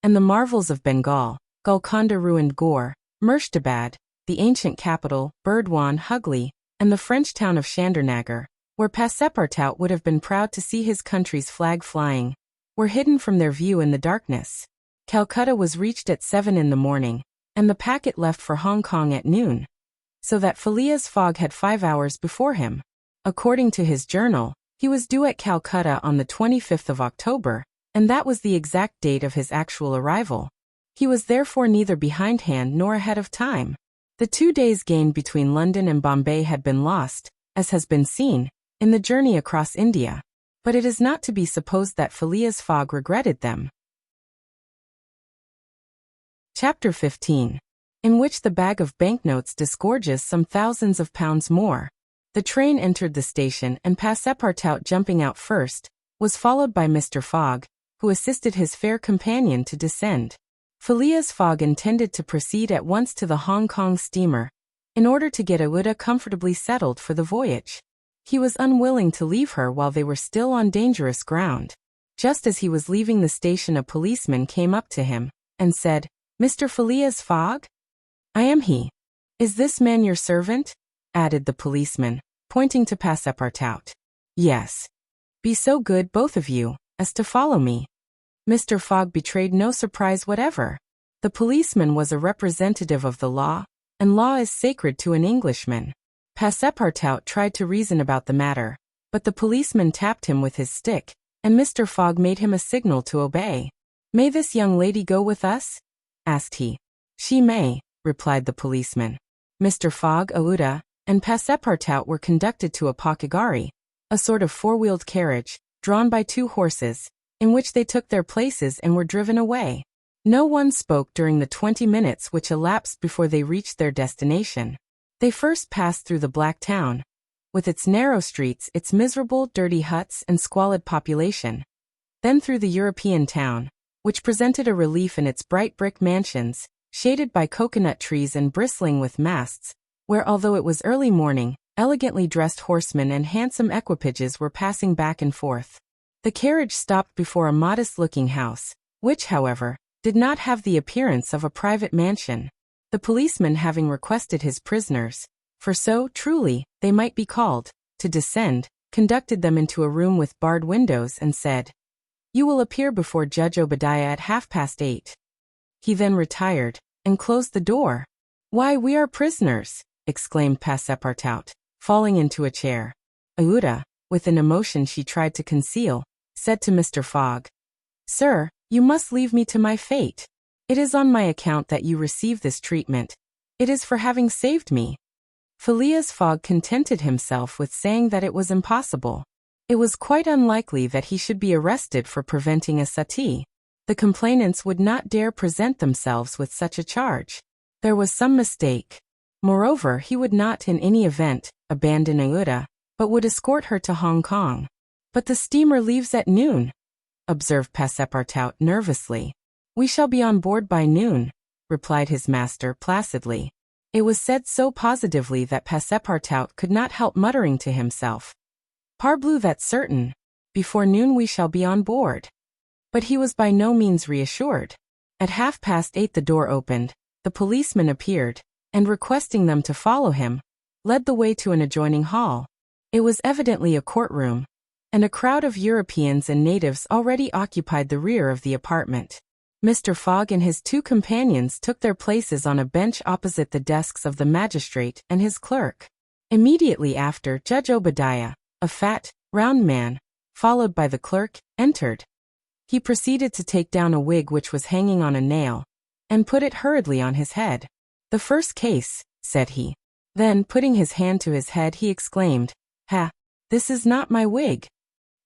And the marvels of Bengal, Golconda ruined Gore, Murshidabad, the ancient capital, Burdwan, Hugli, and the French town of Chandernagor, where Passepartout would have been proud to see his country's flag flying, were hidden from their view in the darkness. Calcutta was reached at 7 in the morning, and the packet left for Hong Kong at noon, so that Phileas Fogg had 5 hours before him. According to his journal, he was due at Calcutta on the 25th of October, and that was the exact date of his actual arrival. He was therefore neither behindhand nor ahead of time. The 2 days gained between London and Bombay had been lost, as has been seen, in the journey across India, but it is not to be supposed that Phileas Fogg regretted them. Chapter 15. In which the bag of banknotes disgorges some thousands of pounds more. The train entered the station and Passepartout, jumping out first, was followed by Mr. Fogg, who assisted his fair companion to descend. Phileas Fogg intended to proceed at once to the Hong Kong steamer, in order to get Aouda comfortably settled for the voyage. He was unwilling to leave her while they were still on dangerous ground. Just as he was leaving the station, a policeman came up to him, and said, "Mr. Phileas Fogg?" "I am he." "Is this man your servant?" added the policeman, pointing to Passepartout. "Yes." "Be so good, both of you, as to follow me." Mr. Fogg betrayed no surprise whatever. The policeman was a representative of the law, and law is sacred to an Englishman. Passepartout tried to reason about the matter, but the policeman tapped him with his stick, and Mr. Fogg made him a signal to obey. "May this young lady go with us?" asked he. "She may," replied the policeman. Mr. Fogg, Aouda, and Passepartout were conducted to a pakagari, a sort of four-wheeled carriage, drawn by 2 horses, in which they took their places and were driven away. No one spoke during the 20 minutes which elapsed before they reached their destination. They first passed through the Black Town, with its narrow streets, its miserable, dirty huts, and squalid population. Then through the European town, which presented a relief in its bright brick mansions, shaded by coconut trees and bristling with masts, where, although it was early morning, elegantly dressed horsemen and handsome equipages were passing back and forth. The carriage stopped before a modest-looking house, which, however, did not have the appearance of a private mansion. The policeman, having requested his prisoners, for so, truly, they might be called, to descend, conducted them into a room with barred windows and said, "You will appear before Judge Obadiah at 8:30. He then retired, and closed the door. "Why, we are prisoners!" exclaimed Passepartout, falling into a chair. Aouda, with an emotion she tried to conceal, said to Mr. Fogg, "Sir, you must leave me to my fate. It is on my account that you receive this treatment. It is for having saved me." Phileas Fogg contented himself with saying that it was impossible. It was quite unlikely that he should be arrested for preventing a suttee. The complainants would not dare present themselves with such a charge. There was some mistake. Moreover, he would not in any event abandon Aouda, but would escort her to Hong Kong. "But the steamer leaves at noon," observed Passepartout nervously. "We shall be on board by noon," replied his master placidly. It was said so positively that Passepartout could not help muttering to himself, "Parbleu, that's certain. Before noon we shall be on board." But he was by no means reassured. At 8:30 the door opened, the policeman appeared, and requesting them to follow him, led the way to an adjoining hall. It was evidently a courtroom, and a crowd of Europeans and natives already occupied the rear of the apartment. Mr. Fogg and his 2 companions took their places on a bench opposite the desks of the magistrate and his clerk. Immediately after, Judge Obadiah, a fat, round man, followed by the clerk, entered. He proceeded to take down a wig which was hanging on a nail, and put it hurriedly on his head. "The first case," said he. Then, putting his hand to his head, he exclaimed, "Ha! This is not my wig."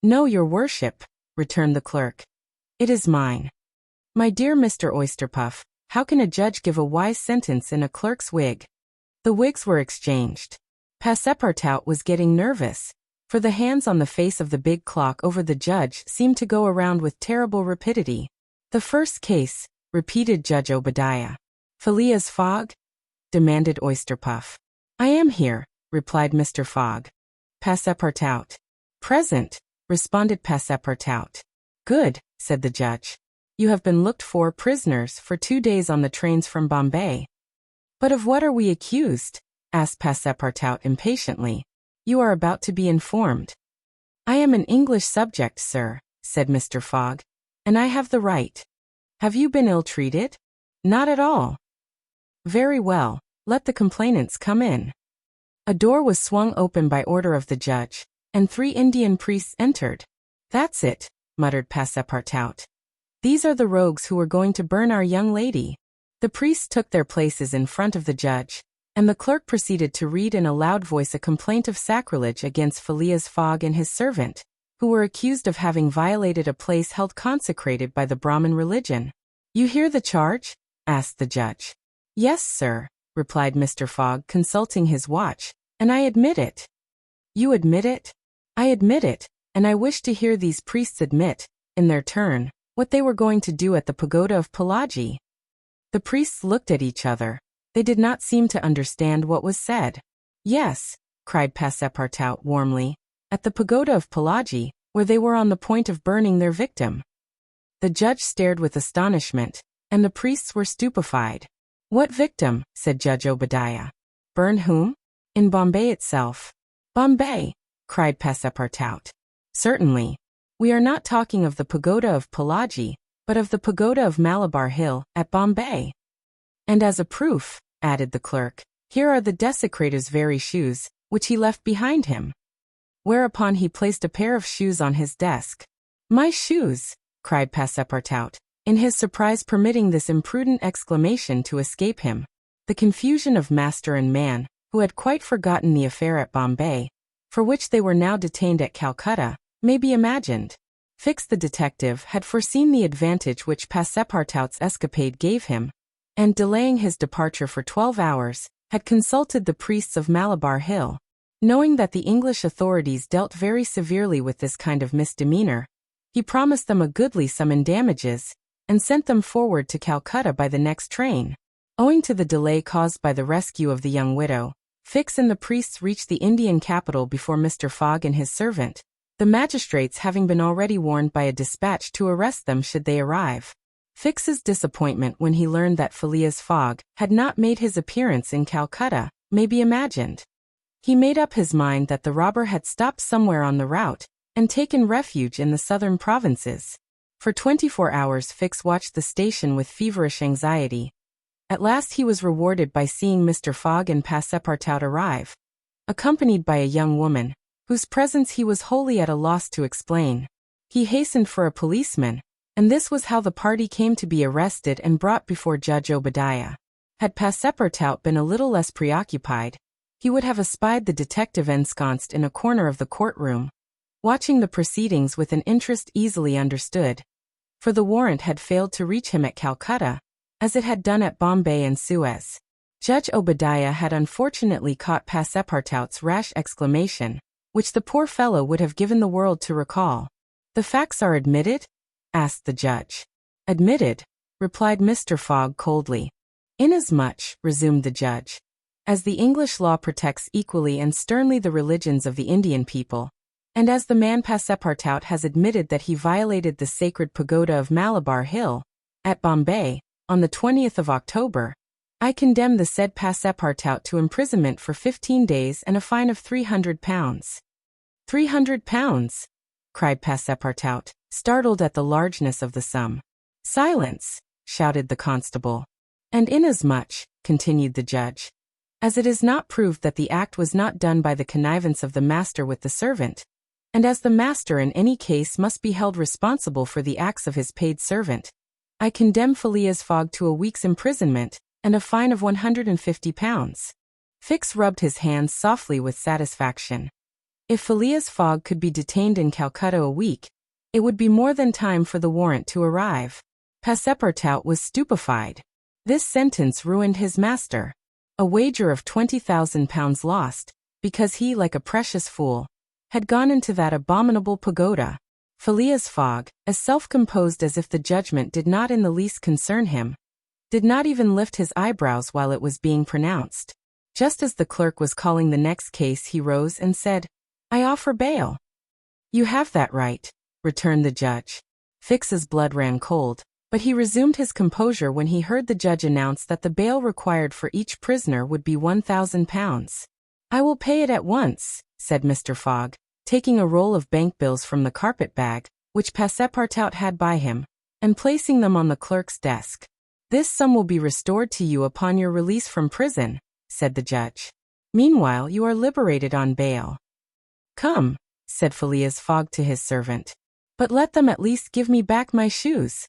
"No, your worship," returned the clerk. "It is mine." "My dear Mr. Oysterpuff, how can a judge give a wise sentence in a clerk's wig?" The wigs were exchanged. Passepartout was getting nervous, for the hands on the face of the big clock over the judge seemed to go around with terrible rapidity. "The first case," repeated Judge Obadiah. "Phileas Fogg?" demanded Oysterpuff. "I am here," replied Mr. Fogg. "Passepartout?" "Present," responded Passepartout. "Good," said the judge. "You have been looked for prisoners for 2 days on the trains from Bombay." "But of what are we accused?" asked Passepartout impatiently. "You are about to be informed." "I am an English subject, sir," said Mr. Fogg, "and I have the right." "Have you been ill-treated?" "Not at all." "Very well, let the complainants come in." A door was swung open by order of the judge, and 3 Indian priests entered. "That's it," muttered Passepartout. "These are the rogues who were going to burn our young lady." The priests took their places in front of the judge, and the clerk proceeded to read in a loud voice a complaint of sacrilege against Phileas Fogg and his servant, who were accused of having violated a place held consecrated by the Brahmin religion. "You hear the charge?" asked the judge. "Yes, sir," replied Mr. Fogg, consulting his watch, "and I admit it." "You admit it?" "I admit it, and I wish to hear these priests admit, in their turn, what they were going to do at the pagoda of Pelagie." The priests looked at each other. They did not seem to understand what was said. "Yes," cried Passepartout warmly, "at the pagoda of Pelagie, where they were on the point of burning their victim." The judge stared with astonishment, and the priests were stupefied. "What victim?" said Judge Obadiah. "Burn whom?" "In Bombay itself." "Bombay!" cried Passepartout. "Certainly. We are not talking of the pagoda of Pelagie, but of the pagoda of Malabar Hill, at Bombay." "And as a proof," added the clerk, "here are the desecrator's very shoes, which he left behind him." Whereupon he placed a pair of shoes on his desk. "My shoes!" cried Passepartout, in his surprise permitting this imprudent exclamation to escape him. The confusion of master and man, who had quite forgotten the affair at Bombay, for which they were now detained at Calcutta, may be imagined. Fix the detective had foreseen the advantage which Passepartout's escapade gave him, and, delaying his departure for 12 hours, had consulted the priests of Malabar Hill. Knowing that the English authorities dealt very severely with this kind of misdemeanor, he promised them a goodly sum in damages, and sent them forward to Calcutta by the next train. Owing to the delay caused by the rescue of the young widow, Fix and the priests reached the Indian capital before Mr. Fogg and his servant, the magistrates having been already warned by a dispatch to arrest them should they arrive. Fix's disappointment when he learned that Phileas Fogg had not made his appearance in Calcutta may be imagined. He made up his mind that the robber had stopped somewhere on the route and taken refuge in the southern provinces. For 24 hours Fix watched the station with feverish anxiety. At last he was rewarded by seeing Mr. Fogg and Passepartout arrive, accompanied by a young woman, whose presence he was wholly at a loss to explain. He hastened for a policeman, and this was how the party came to be arrested and brought before Judge Obadiah. Had Passepartout been a little less preoccupied, he would have espied the detective ensconced in a corner of the courtroom, watching the proceedings with an interest easily understood. For the warrant had failed to reach him at Calcutta, as it had done at Bombay and Suez. Judge Obadiah had unfortunately caught Passepartout's rash exclamation, which the poor fellow would have given the world to recall. "The facts are admitted?" asked the judge. "Admitted," replied Mr. Fogg coldly. "Inasmuch," resumed the judge, "as the English law protects equally and sternly the religions of the Indian people, and as the man Passepartout has admitted that he violated the sacred pagoda of Malabar Hill, at Bombay, on the 20th of October, I condemn the said Passepartout to imprisonment for 15 days and a fine of £300. £300? cried Passepartout, startled at the largeness of the sum. "Silence!" shouted the constable. "And inasmuch," continued the judge, "as it is not proved that the act was not done by the connivance of the master with the servant, and as the master in any case must be held responsible for the acts of his paid servant, I condemn Phileas Fogg to a week's imprisonment and a fine of £150. Fix rubbed his hands softly with satisfaction. If Phileas Fogg could be detained in Calcutta a week, it would be more than time for the warrant to arrive. Passepartout was stupefied. This sentence ruined his master. A wager of £20,000 lost, because he, like a precious fool, had gone into that abominable pagoda. Phileas Fogg, as self-composed as if the judgment did not in the least concern him, did not even lift his eyebrows while it was being pronounced. Just as the clerk was calling the next case, he rose and said, "I offer bail." "You have that right," returned the judge. Fix's blood ran cold, but he resumed his composure when he heard the judge announce that the bail required for each prisoner would be £1,000. "I will pay it at once," said Mr. Fogg, taking a roll of bank bills from the carpet bag, which Passepartout had by him, and placing them on the clerk's desk. "This sum will be restored to you upon your release from prison," said the judge. "Meanwhile you are liberated on bail." "Come," said Phileas Fogg to his servant. "But let them at least give me back my shoes,"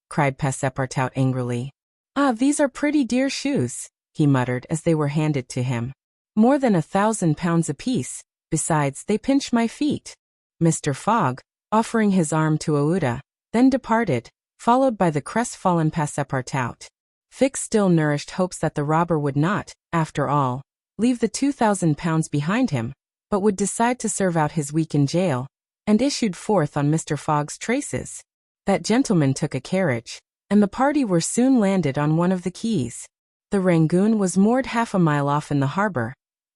cried Passepartout angrily. "Ah, these are pretty dear shoes," he muttered as they were handed to him. "More than £1,000 apiece, besides they pinch my feet." Mr. Fogg, offering his arm to Ouida, then departed, followed by the crestfallen Passepartout. Fix still nourished hopes that the robber would not, after all, leave the £2,000 behind him, but would decide to serve out his week in jail, and issued forth on Mr. Fogg's traces. That gentleman took a carriage, and the party were soon landed on one of the quays. The Rangoon was moored half a mile off in the harbor,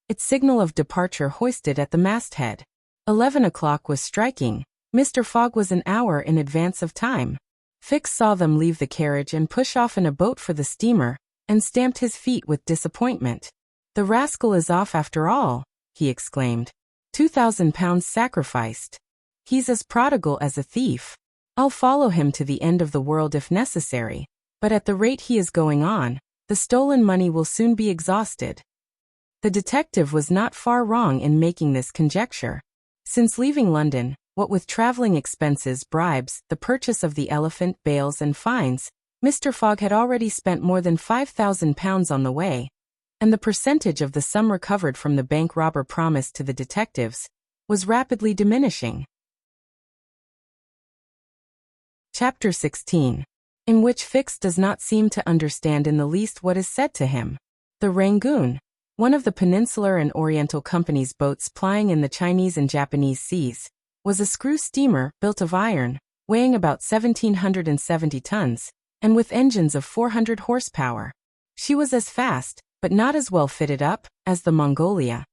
its signal of departure hoisted at the masthead. 11 o'clock was striking. Mr. Fogg was an hour in advance of time. Fix saw them leave the carriage and push off in a boat for the steamer, and stamped his feet with disappointment. "The rascal is off after all," he exclaimed. £2,000 sacrificed. "He's as prodigal as a thief. I'll follow him to the end of the world if necessary, but at the rate he is going on, the stolen money will soon be exhausted." The detective was not far wrong in making this conjecture. Since leaving London, what with traveling expenses, bribes, the purchase of the elephant, bails and fines, Mr. Fogg had already spent more than £5,000 on the way, and the percentage of the sum recovered from the bank robber promised to the detectives was rapidly diminishing. Chapter 16, in which Fix does not seem to understand in the least what is said to him. The Rangoon, one of the Peninsular and Oriental Company's boats plying in the Chinese and Japanese seas, was a screw steamer built of iron, weighing about 1,770 tons, and with engines of 400 horsepower. She was as fast, but not as well fitted up, as the Mongolia,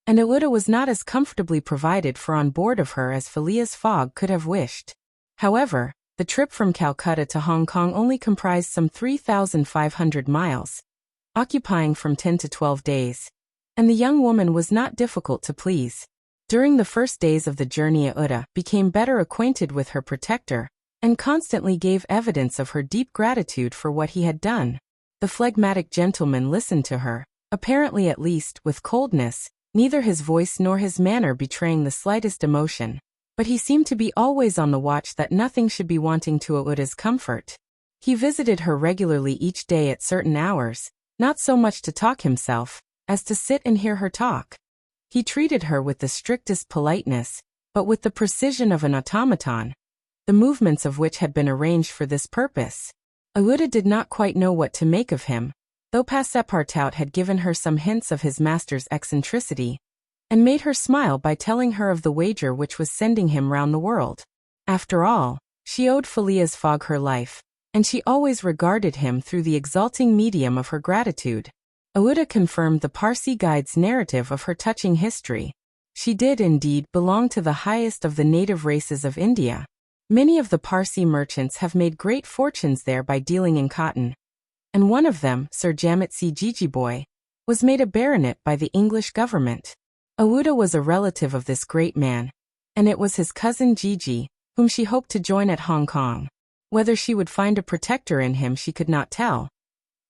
and Ouida was not as comfortably provided for on board of her as Phileas Fogg could have wished. However, the trip from Calcutta to Hong Kong only comprised some 3,500 miles, occupying from 10 to 12 days, and the young woman was not difficult to please. During the first days of the journey, Ouida became better acquainted with her protector, and constantly gave evidence of her deep gratitude for what he had done. The phlegmatic gentleman listened to her, apparently at least, with coldness, neither his voice nor his manner betraying the slightest emotion, but he seemed to be always on the watch that nothing should be wanting to Ouida's comfort. He visited her regularly each day at certain hours, not so much to talk himself, as to sit and hear her talk. He treated her with the strictest politeness, but with the precision of an automaton, the movements of which had been arranged for this purpose. Ouida did not quite know what to make of him, though Passepartout had given her some hints of his master's eccentricity, and made her smile by telling her of the wager which was sending him round the world. After all, she owed Phileas Fogg her life, and she always regarded him through the exalting medium of her gratitude. Ouida confirmed the Parsi guide's narrative of her touching history. She did indeed belong to the highest of the native races of India. Many of the Parsi merchants have made great fortunes there by dealing in cotton, and one of them, Sir Jametse Jejeebhoy, was made a baronet by the English government. Ouida was a relative of this great man, and it was his cousin Gigi, whom she hoped to join at Hong Kong. Whether she would find a protector in him she could not tell.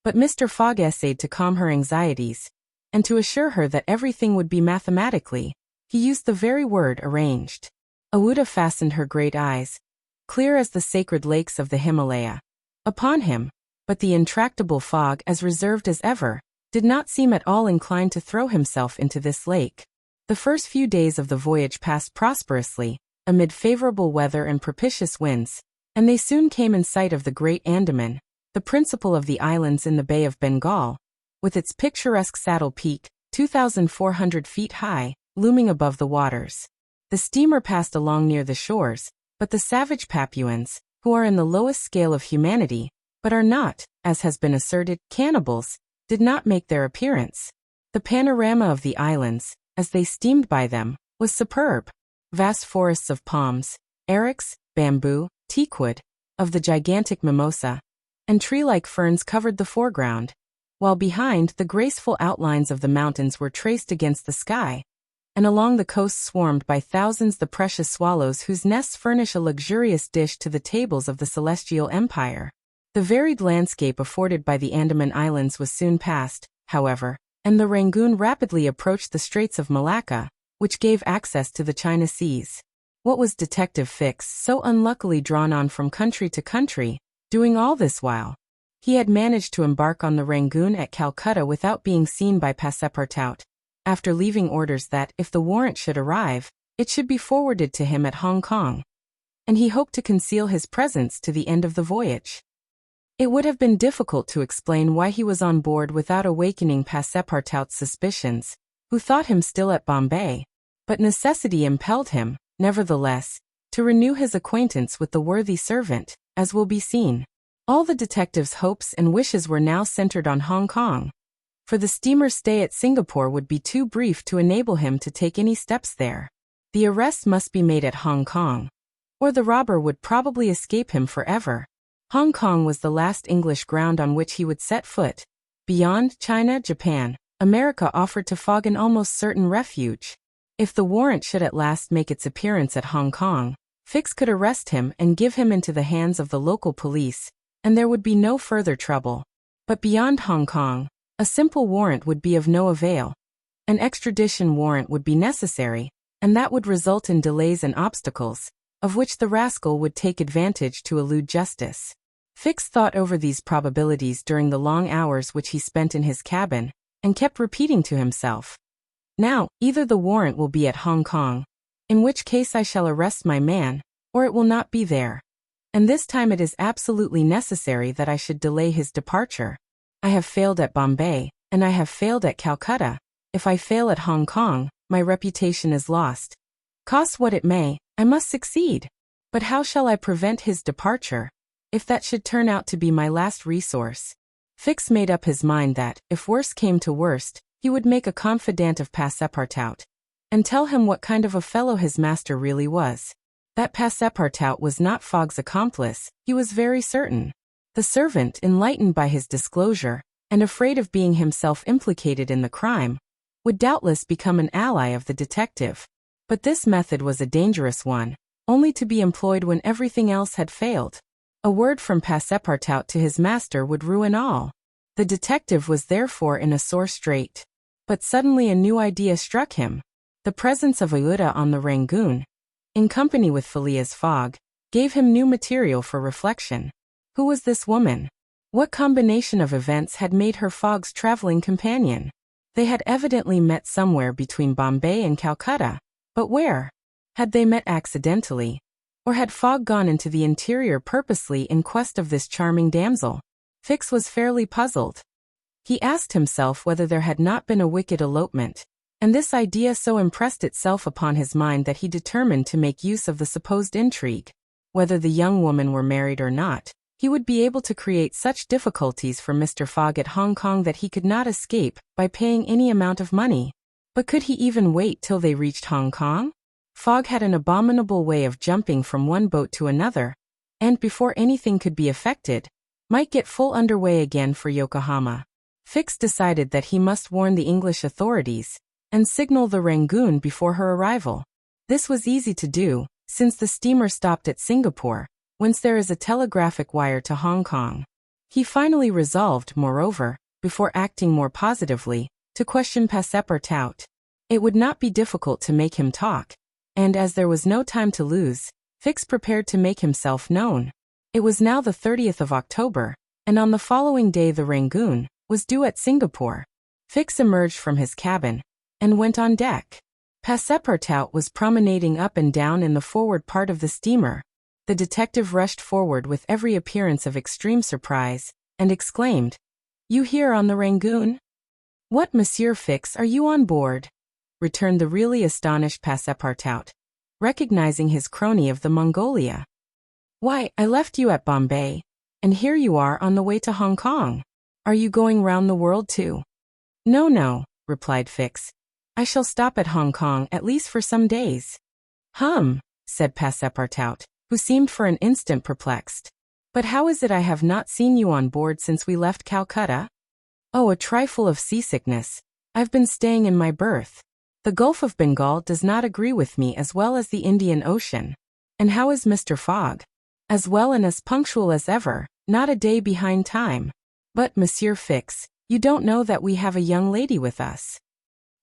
But Mr. Fogg essayed to calm her anxieties, and to assure her that everything would be mathematically, he used the very word arranged. Aouda fastened her great eyes, clear as the sacred lakes of the Himalaya, upon him, but the intractable Fogg, as reserved as ever, did not seem at all inclined to throw himself into this lake. The first few days of the voyage passed prosperously, amid favorable weather and propitious winds, and they soon came in sight of the Great Andaman, the principal of the islands in the Bay of Bengal, with its picturesque Saddle Peak, 2,400 feet high, looming above the waters. The steamer passed along near the shores, but the savage Papuans, who are in the lowest scale of humanity, but are not, as has been asserted, cannibals, did not make their appearance. The panorama of the islands, as they steamed by them, was superb. Vast forests of palms, arex, bamboo, teakwood, of the gigantic mimosa, and tree-like ferns covered the foreground, while behind the graceful outlines of the mountains were traced against the sky, and along the coast swarmed by thousands the precious swallows whose nests furnish a luxurious dish to the tables of the celestial empire. The varied landscape afforded by the Andaman Islands was soon passed, however, and the Rangoon rapidly approached the Straits of Malacca, which gave access to the China Seas. What was Detective Fix so unluckily drawn on from country to country, doing all this while? He had managed to embark on the Rangoon at Calcutta without being seen by Passepartout, after leaving orders that, if the warrant should arrive, it should be forwarded to him at Hong Kong, and he hoped to conceal his presence to the end of the voyage. It would have been difficult to explain why he was on board without awakening Passepartout's suspicions, who thought him still at Bombay, but necessity impelled him, nevertheless, to renew his acquaintance with the worthy servant, as will be seen. All the detective's hopes and wishes were now centered on Hong Kong, for the steamer's stay at Singapore would be too brief to enable him to take any steps there. The arrest must be made at Hong Kong, or the robber would probably escape him forever. Hong Kong was the last English ground on which he would set foot. Beyond China, Japan, America offered to Fogg an almost certain refuge. If the warrant should at last make its appearance at Hong Kong, Fix could arrest him and give him into the hands of the local police, and there would be no further trouble. But beyond Hong Kong, a simple warrant would be of no avail. An extradition warrant would be necessary, and that would result in delays and obstacles, of which the rascal would take advantage to elude justice. Fix thought over these probabilities during the long hours which he spent in his cabin, and kept repeating to himself, "Now, either the warrant will be at Hong Kong, in which case I shall arrest my man, or it will not be there. And this time it is absolutely necessary that I should delay his departure. I have failed at Bombay, and I have failed at Calcutta. If I fail at Hong Kong, my reputation is lost. Cost what it may, I must succeed. But how shall I prevent his departure, if that should turn out to be my last resource?" Fix made up his mind that, if worst came to worst, he would make a confidant of Passepartout, and tell him what kind of a fellow his master really was. That Passepartout was not Fogg's accomplice, he was very certain. The servant, enlightened by his disclosure, and afraid of being himself implicated in the crime, would doubtless become an ally of the detective. But this method was a dangerous one, only to be employed when everything else had failed. A word from Passepartout to his master would ruin all. The detective was therefore in a sore strait. But suddenly a new idea struck him. The presence of Aouda on the Rangoon, in company with Phileas Fogg, gave him new material for reflection. Who was this woman? What combination of events had made her Fogg's traveling companion? They had evidently met somewhere between Bombay and Calcutta, but where? Had they met accidentally? Or had Fogg gone into the interior purposely in quest of this charming damsel? Fix was fairly puzzled. He asked himself whether there had not been a wicked elopement, and this idea so impressed itself upon his mind that he determined to make use of the supposed intrigue. Whether the young woman were married or not, he would be able to create such difficulties for Mr. Fogg at Hong Kong that he could not escape by paying any amount of money. But could he even wait till they reached Hong Kong? Fogg had an abominable way of jumping from one boat to another, and before anything could be effected, might get full underway again for Yokohama. Fix decided that he must warn the English authorities, and signal the Rangoon before her arrival. This was easy to do, since the steamer stopped at Singapore, whence there is a telegraphic wire to Hong Kong. He finally resolved, moreover, before acting more positively, to question Passepartout. It would not be difficult to make him talk, and as there was no time to lose, Fix prepared to make himself known. It was now the 30th of October, and on the following day the Rangoon was due at Singapore. Fix emerged from his cabin and went on deck. Passepartout was promenading up and down in the forward part of the steamer. The detective rushed forward with every appearance of extreme surprise, and exclaimed, "You here on the Rangoon?" "What, Monsieur Fix, are you on board?" returned the really astonished Passepartout, recognizing his crony of the Mongolia. "Why, I left you at Bombay, and here you are on the way to Hong Kong. Are you going round the world too?" No, replied Fix. "I shall stop at Hong Kong at least for some days." Said Passepartout, who seemed for an instant perplexed. "But how is it I have not seen you on board since we left Calcutta?" "Oh, a trifle of seasickness. I've been staying in my berth. The Gulf of Bengal does not agree with me as well as the Indian Ocean." "And how is Mr. Fogg?" "As well and as punctual as ever, not a day behind time." "But, Monsieur Fix, you don't know that we have a young lady with us."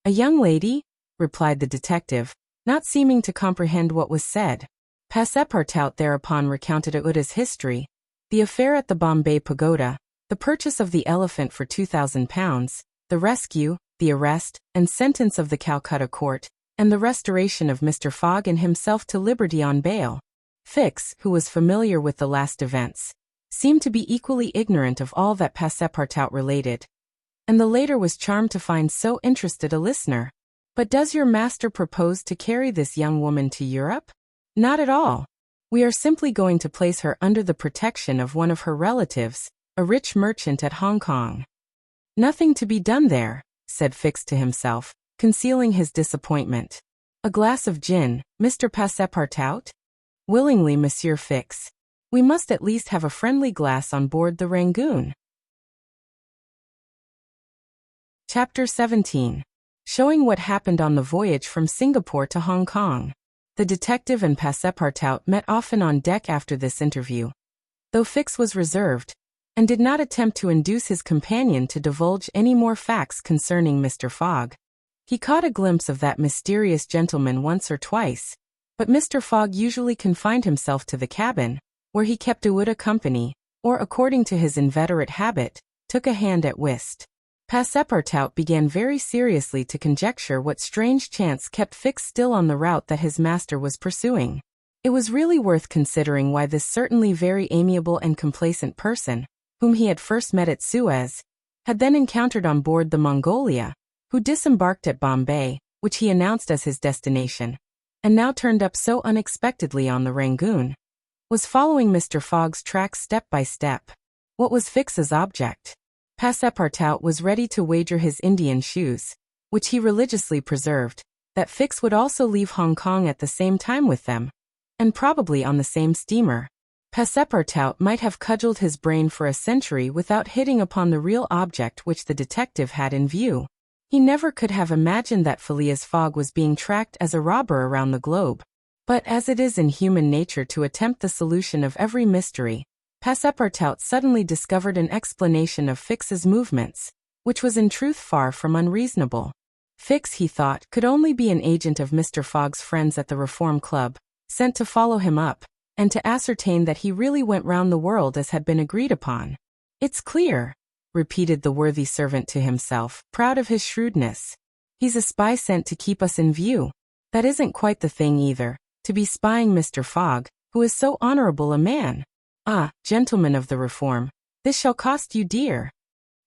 "A young lady?" replied the detective, not seeming to comprehend what was said. Passepartout thereupon recounted Aouda's history, the affair at the Bombay Pagoda, the purchase of the elephant for £2,000, the rescue, the arrest and sentence of the Calcutta court, and the restoration of Mr. Fogg and himself to liberty on bail. Fix, who was familiar with the last events, seemed to be equally ignorant of all that Passepartout related, and the latter was charmed to find so interested a listener. "But does your master propose to carry this young woman to Europe?" "Not at all. We are simply going to place her under the protection of one of her relatives, a rich merchant at Hong Kong." "Nothing to be done there," said Fix to himself, concealing his disappointment. "A glass of gin, Mr. Passepartout?" "Willingly, Monsieur Fix. We must at least have a friendly glass on board the Rangoon." Chapter 17. Showing what happened on the voyage from Singapore to Hong Kong. The detective and Passepartout met often on deck after this interview, though Fix was reserved, and did not attempt to induce his companion to divulge any more facts concerning Mr. Fogg. He caught a glimpse of that mysterious gentleman once or twice, but Mr. Fogg usually confined himself to the cabin, where he kept Aouda company, or according to his inveterate habit, took a hand at whist. Passepartout began very seriously to conjecture what strange chance kept Fix still on the route that his master was pursuing. It was really worth considering why this certainly very amiable and complacent person, whom he had first met at Suez, had then encountered on board the Mongolia, who disembarked at Bombay, which he announced as his destination, and now turned up so unexpectedly on the Rangoon, was following Mr. Fogg's tracks step by step. What was Fix's object? Passepartout was ready to wager his Indian shoes, which he religiously preserved, that Fix would also leave Hong Kong at the same time with them, and probably on the same steamer. Passepartout might have cudgelled his brain for a century without hitting upon the real object which the detective had in view. He never could have imagined that Phileas Fogg was being tracked as a robber around the globe. But as it is in human nature to attempt the solution of every mystery, Passepartout suddenly discovered an explanation of Fix's movements, which was in truth far from unreasonable. Fix, he thought, could only be an agent of Mr. Fogg's friends at the Reform Club, sent to follow him up, and to ascertain that he really went round the world as had been agreed upon. "It's clear," repeated the worthy servant to himself, proud of his shrewdness. "He's a spy sent to keep us in view. That isn't quite the thing either, to be spying Mr. Fogg, who is so honorable a man. Ah, gentlemen of the Reform, this shall cost you dear."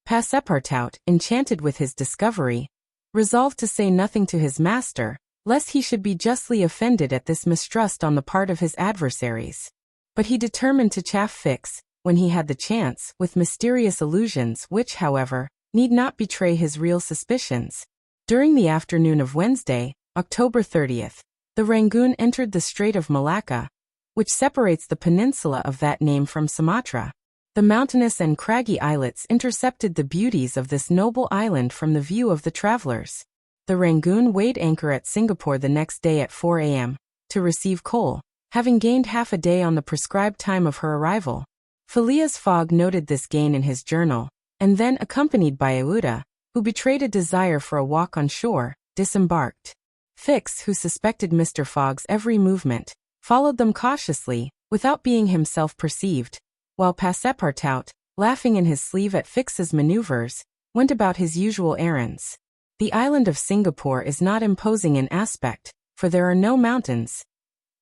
Passepartout, enchanted with his discovery, resolved to say nothing to his master, lest he should be justly offended at this mistrust on the part of his adversaries. But he determined to chaff Fix, when he had the chance, with mysterious allusions which, however, need not betray his real suspicions. During the afternoon of Wednesday, October 30th, the Rangoon entered the Strait of Malacca, which separates the peninsula of that name from Sumatra. The mountainous and craggy islets intercepted the beauties of this noble island from the view of the travelers. The Rangoon weighed anchor at Singapore the next day at 4 a.m., to receive coal, having gained half a day on the prescribed time of her arrival. Phileas Fogg noted this gain in his journal, and then, accompanied by Aouda, who betrayed a desire for a walk on shore, disembarked. Fix, who suspected Mr. Fogg's every movement, followed them cautiously, without being himself perceived, while Passepartout, laughing in his sleeve at Fix's maneuvers, went about his usual errands. The island of Singapore is not imposing in aspect, for there are no mountains.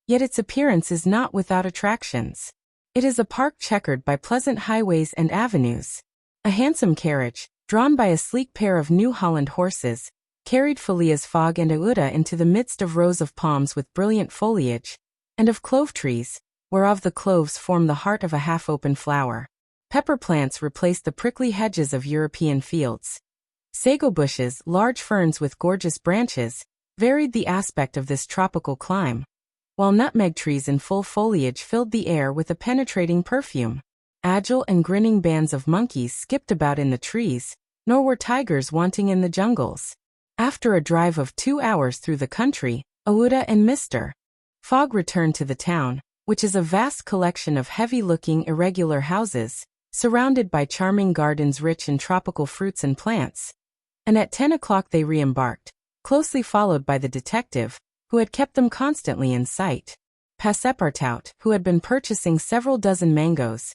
Yet its appearance is not without attractions. It is a park checkered by pleasant highways and avenues. A handsome carriage, drawn by a sleek pair of New Holland horses, carried Phileas Fogg and Aouda into the midst of rows of palms with brilliant foliage, and of clove trees, whereof the cloves form the heart of a half-open flower. Pepper plants replaced the prickly hedges of European fields. Sago bushes, large ferns with gorgeous branches, varied the aspect of this tropical clime, while nutmeg trees in full foliage filled the air with a penetrating perfume. Agile and grinning bands of monkeys skipped about in the trees, nor were tigers wanting in the jungles. After a drive of 2 hours through the country, Aouda and Mr. Fogg returned to the town, which is a vast collection of heavy-looking irregular houses, surrounded by charming gardens rich in tropical fruits and plants. And at 10 o'clock they re-embarked, closely followed by the detective, who had kept them constantly in sight. Passepartout, who had been purchasing several dozen mangoes,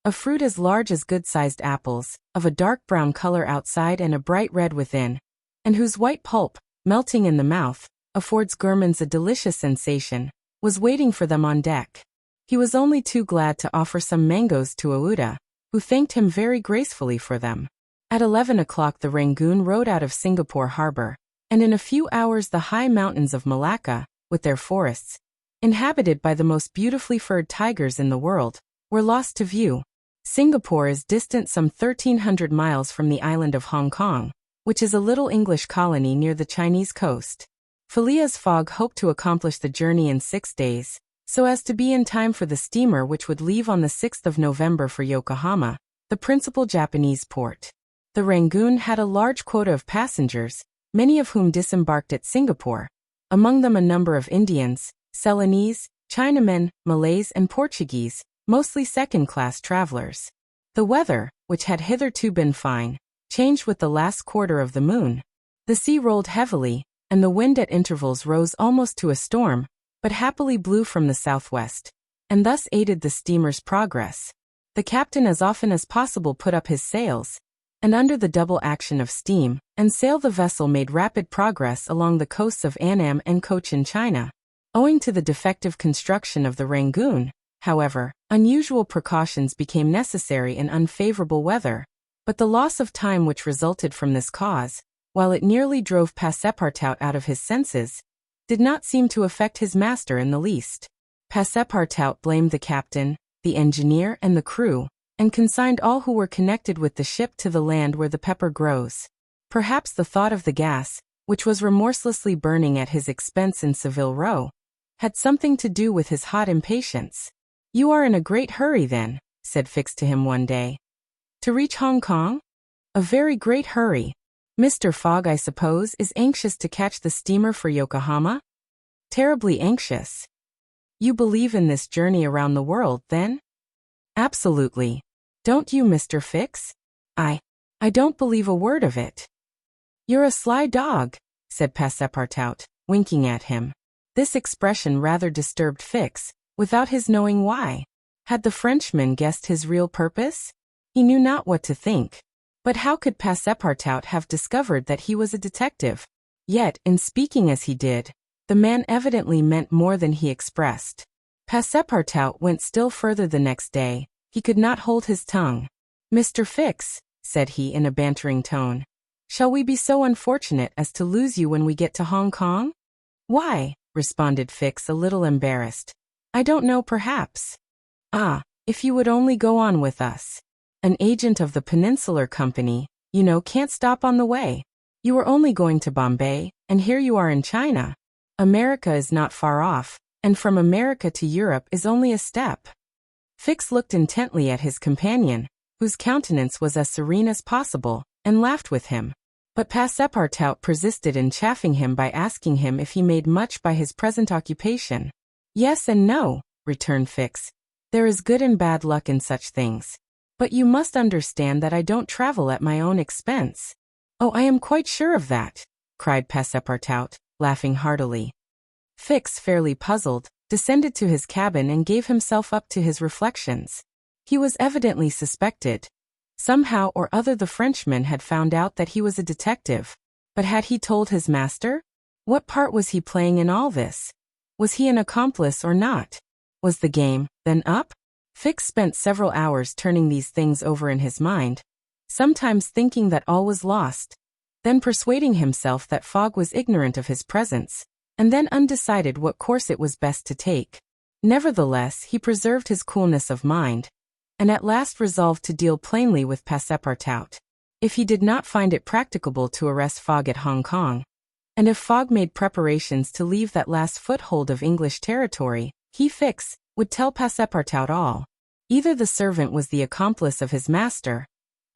a fruit as large as good-sized apples, of a dark brown color outside and a bright red within, and whose white pulp, melting in the mouth, affords gourmands a delicious sensation, was waiting for them on deck. He was only too glad to offer some mangoes to Aouda, who thanked him very gracefully for them. At 11 o'clock the Rangoon rode out of Singapore harbor, and in a few hours the high mountains of Malacca, with their forests, inhabited by the most beautifully furred tigers in the world, were lost to view. Singapore is distant some 1,300 miles from the island of Hong Kong, which is a little English colony near the Chinese coast. Phileas Fogg hoped to accomplish the journey in 6 days, so as to be in time for the steamer which would leave on the 6th of November for Yokohama, the principal Japanese port. The Rangoon had a large quota of passengers, many of whom disembarked at Singapore, among them a number of Indians, Ceylonese, Chinamen, Malays and Portuguese, mostly second-class travelers. The weather, which had hitherto been fine, changed with the last quarter of the moon. The sea rolled heavily, and the wind at intervals rose almost to a storm, but happily blew from the southwest, and thus aided the steamer's progress. The captain as often as possible put up his sails, and under the double action of steam and sail the vessel made rapid progress along the coasts of Annam and Cochin China. Owing to the defective construction of the Rangoon, however, unusual precautions became necessary in unfavorable weather, but the loss of time which resulted from this cause, while it nearly drove Passepartout out of his senses, did not seem to affect his master in the least. Passepartout blamed the captain, the engineer and the crew, and consigned all who were connected with the ship to the land where the pepper grows. Perhaps the thought of the gas, which was remorselessly burning at his expense in Savile Row, had something to do with his hot impatience. "You are in a great hurry then," said Fix to him one day. "To reach Hong Kong?" "A very great hurry. Mr. Fogg, I suppose, is anxious to catch the steamer for Yokohama?" "Terribly anxious." "You believe in this journey around the world, then?" "Absolutely. Don't you, Mr. Fix?" I don't believe a word of it." "You're a sly dog," said Passepartout, winking at him. This expression rather disturbed Fix, without his knowing why. Had the Frenchman guessed his real purpose? He knew not what to think. But how could Passepartout have discovered that he was a detective? Yet, in speaking as he did, the man evidently meant more than he expressed. Passepartout went still further the next day. He could not hold his tongue. "Mr. Fix," said he in a bantering tone, "shall we be so unfortunate as to lose you when we get to Hong Kong?" "Why?" responded Fix, a little embarrassed. "I don't know, perhaps." "Ah, if you would only go on with us. An agent of the Peninsular Company, you know, can't stop on the way. You were only going to Bombay, and here you are in China. America is not far off, and from America to Europe is only a step." Fix looked intently at his companion, whose countenance was as serene as possible, and laughed with him. But Passepartout persisted in chaffing him by asking him if he made much by his present occupation. "Yes and no," returned Fix. "There is good and bad luck in such things. But you must understand that I don't travel at my own expense." "Oh, I am quite sure of that," cried Passepartout, laughing heartily. Fix, fairly puzzled, descended to his cabin and gave himself up to his reflections. He was evidently suspected. Somehow or other the Frenchman had found out that he was a detective. But had he told his master? What part was he playing in all this? Was he an accomplice or not? Was the game, then, up? Fix spent several hours turning these things over in his mind, sometimes thinking that all was lost, then persuading himself that Fogg was ignorant of his presence, and then undecided what course it was best to take. Nevertheless, he preserved his coolness of mind, and at last resolved to deal plainly with Passepartout. If he did not find it practicable to arrest Fogg at Hong Kong, and if Fogg made preparations to leave that last foothold of English territory, he, Fix, would tell Passepartout all. Either the servant was the accomplice of his master,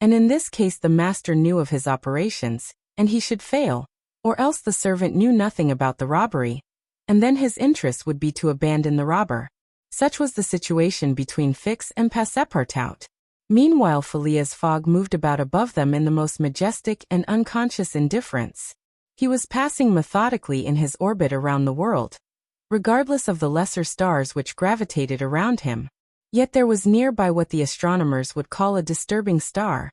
and in this case the master knew of his operations, and he should fail, or else the servant knew nothing about the robbery, and then his interest would be to abandon the robber. Such was the situation between Fix and Passepartout. Meanwhile Phileas Fogg moved about above them in the most majestic and unconscious indifference. He was passing methodically in his orbit around the world, regardless of the lesser stars which gravitated around him. Yet there was nearby what the astronomers would call a disturbing star,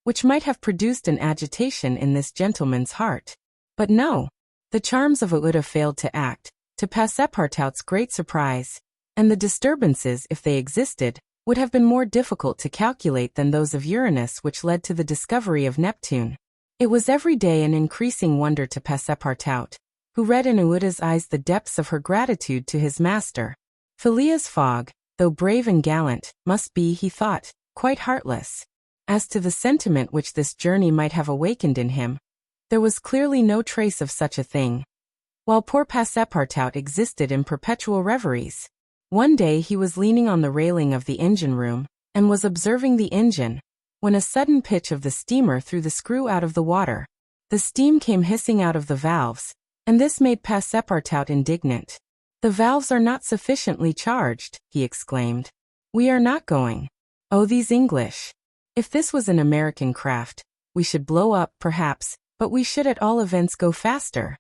which might have produced an agitation in this gentleman's heart. But no, the charms of it would have failed to act, to Passepartout's great surprise, and the disturbances, if they existed, would have been more difficult to calculate than those of Uranus which led to the discovery of Neptune. It was every day an increasing wonder to Passepartout, who read in Ouida's eyes the depths of her gratitude to his master. Phileas Fogg, though brave and gallant, must be, he thought, quite heartless. As to the sentiment which this journey might have awakened in him, there was clearly no trace of such a thing, while poor Passepartout existed in perpetual reveries. One day he was leaning on the railing of the engine-room, and was observing the engine, when a sudden pitch of the steamer threw the screw out of the water. The steam came hissing out of the valves, and this made Passepartout indignant. "The valves are not sufficiently charged," he exclaimed. "We are not going. Oh, these English! If this was an American craft, we should blow up, perhaps, but we should at all events go faster."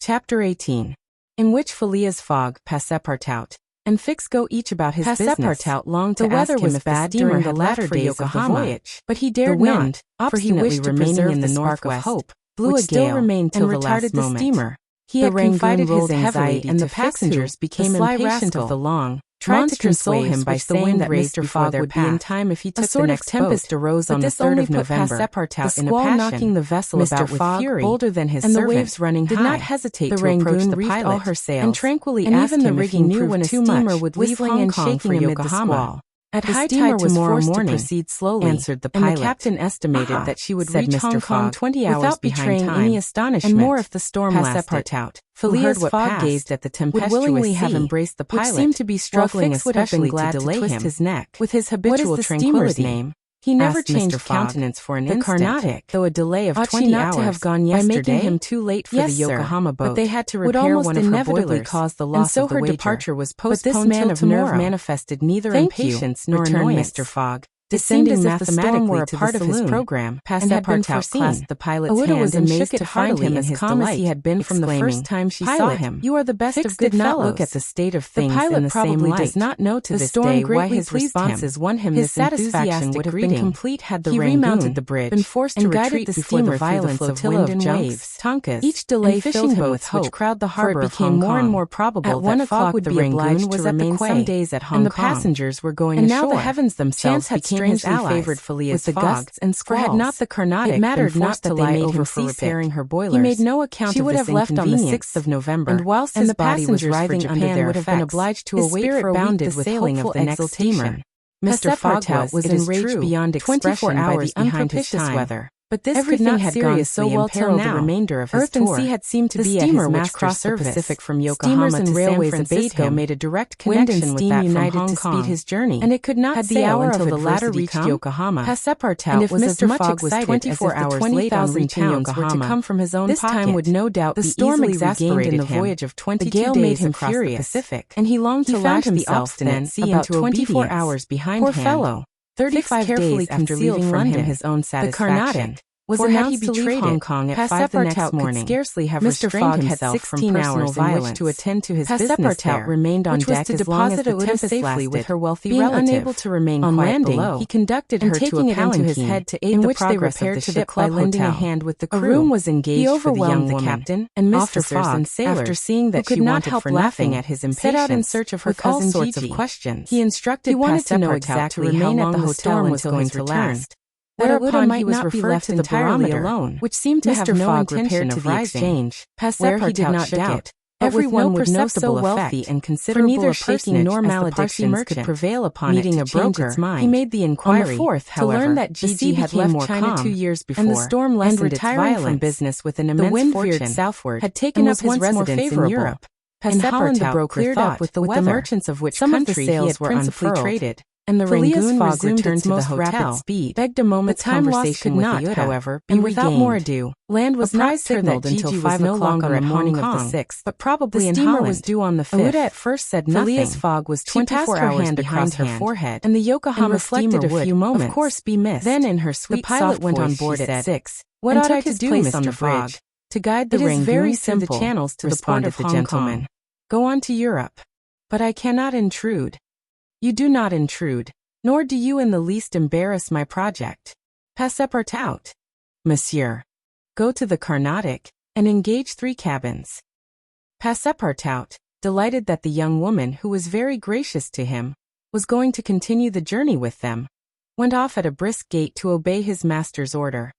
Chapter 18. In which Phileas Fogg, Passepartout, and Fix go each about his business. Passepartout longed to ask him if the steamer had left for Yokohama, but he dared not, for he wished to preserve the northwest hope, blew a gale, and retarded the steamer. He had confided his anxiety, and the passengers became impatient of the long, tried to console him by saying that Mr. Fogg would be in time if he took the next boat. A sort of tempest arose on the 3rd of November, the squall knocking the vessel about with fury, bolder than his servant, and the waves running high. Did not hesitate to approach the pilot, all her sails, and tranquilly asked him if he knew when a steamer would leave Hong Kong for Yokohama. At high tide tomorrow morning, to proceed slowly, answered the pilot, and the captain estimated that she would reach Hong Kong 20 hours without betraying any astonishment, and more if the storm lasted. Phileas Fogg gazed at the tempestuous would willingly have embraced the pilot, which seemed to be struggling especially to delay him, his neck. With his habitual tranquility, name? He never changed countenance for an instant, Carnatic, though a delay of 20 hours to have gone yesterday, by making him too late for the Yokohama boat, but they had to repair one of her boilers, cause the loss and so her departure was postponed. But this man of nerve manifested neither impatience nor annoyance. Mr. Fogg, descending mathematically to part of his program, Passepartout clasped the pilot's hand was amazed to find him as calm as he had been from the first time she saw him. "You are the best of good fellows." Did not look at the state of things in the same light. Does not know to this day why his responses won him this satisfaction would have been complete had the Rangoon remounted the bridge, been forced to retreat before the violence of wind and waves. Tonkas, each delay filled him with hope, which crowd the harbor of Hong Kong. More and more probable that Fogg would be obliged to remain some days at Hong Kong, and the passengers were going ashore. And now the heavens themselves became his allies, favored Phileas Fogg, with the gusts and squalls. For had not the Carnatic it mattered not that they made over for repairing her boilers, he made no account she would have left on the 6th of November, and whilst his body was writhing under their effects, would have been obliged to await for a week the sailing of the next steamer. Mr. Fogg was enraged beyond expression by the unpropitious weather. But this everything had gone so well till now. The remainder of his Earth and sea had seemed to be at his master's service. The Pacific from Yokohama to San Francisco made a direct connection with that from Hong Kong, to speed his journey, and it could not sail until the latter reached Yokohama. Passepartout was as much excited as if the 20,000 pounds were to come from his own pocket. This time would no doubt be easily regained in the voyage of 22 days across the Pacific, and he longed to lash the obstinate sea into 24 hours behindhand. Poor fellow! 35 days after leaving London, his own satisfaction, the Carnatic, was for had he announced to leave betrayed Hong Kong at 5 the next morning. Could scarcely have Mr. restrained Fogg had himself 16 from hours in violence which to attend to his business Passepartout there, remained on which was deck to as long as deposit the Ouida tempest safely lasted. with her wealthy Being relative. unable to remain On quiet landing, below, he conducted and her to taking a it into his palanquin, head to aid in the which they progress of repaired the to the ship club by lending a hotel. hand with the A crew. room was He engaged for the overwhelmed young the woman, captain and officers Mr. Fogg, and sailors, after seeing that who could she not wanted help for laughing nothing, at his set out in impatience search of her with all cousin sorts of Gigi. questions. He instructed He wanted to know Passepartout exactly to remain how at long the the hotel storm was until going his to return. last. Whereupon Might he was not be referred left to the entirely barometer, alone, which seemed to have Mr. no Fogg intention repaired to to the the exchange, where he did Passepartout not shook doubt it. Everyone would know so wealthy and considerable neither a shaking personage nor as the maledictions Parsi could prevail upon meeting it a to change broker, its mind. he made the inquiry. On the 4th, to however, learn that the Gigi sea had became left more China calm, 2 years before, and the storm and lessened its retiring from violence. business with an The immense wind fortune, veered southward, had taken and up was his once more residence in favorable. Europe. In Holland, the Passepartout broker cleared thought, up with the weather, merchants of which some of the country sails he had were principally unfurled, traded, and the Phileas Rangoon Fogg resumed returned its to the most hotel, rapid speed. begged a moment's The time lost conversation could with not, Ouida, however, be and without more regained. ado, Land was not apprised her signaled that until Gigi 5 was no o'clock longer on the at morning Hong of the Kong, 6th, but probably the in steamer Holland. was due on the 5th. Ouida at first said nothing. Phileas Fogg was She passed 24 her hours hand behind across her hand, forehead, and the Yokohama reflected steamer a would, few moments. of course, be missed. Then in her sweet the pilot soft went voice, on she board at said, 6. "What and ought took I to his do, place on Mr. the bridge Fogg? to guide the It is Rangoon very through the simple," channels to the port responded of the Hong gentleman. Kong. Go on to Europe. But I cannot intrude. You do not intrude, nor do you in the least embarrass my project. Passepartout, monsieur. Go to the Carnatic, and engage 3 cabins. Passepartout, delighted that the young woman who was very gracious to him, was going to continue the journey with them, went off at a brisk gait to obey his master's order.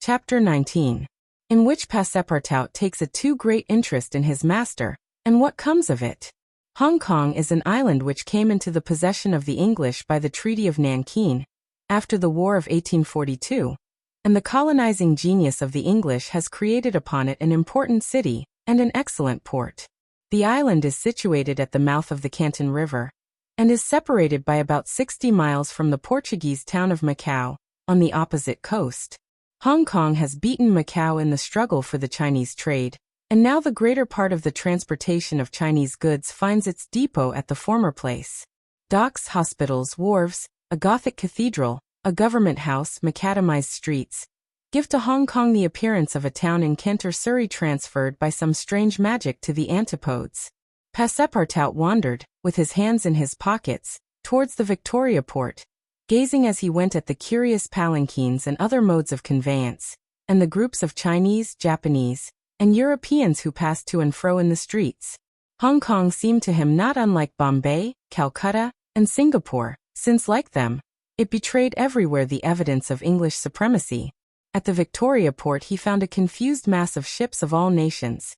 Chapter 19. In which Passepartout takes a too great interest in his master, and what comes of it. Hong Kong is an island which came into the possession of the English by the Treaty of Nanking, after the War of 1842, and the colonizing genius of the English has created upon it an important city and an excellent port. The island is situated at the mouth of the Canton River, and is separated by about 60 miles from the Portuguese town of Macau, on the opposite coast. Hong Kong has beaten Macau in the struggle for the Chinese trade, and now the greater part of the transportation of Chinese goods finds its depot at the former place. Docks, hospitals, wharves, a Gothic cathedral, a government house, macadamized streets, give to Hong Kong the appearance of a town in Kent or Surrey transferred by some strange magic to the antipodes. Passepartout wandered, with his hands in his pockets, towards the Victoria port, gazing as he went at the curious palanquins and other modes of conveyance, and the groups of Chinese, Japanese, and Europeans who passed to and fro in the streets. Hong Kong seemed to him not unlike Bombay, Calcutta, and Singapore, since like them, it betrayed everywhere the evidence of English supremacy. At the Victoria port he found a confused mass of ships of all nations.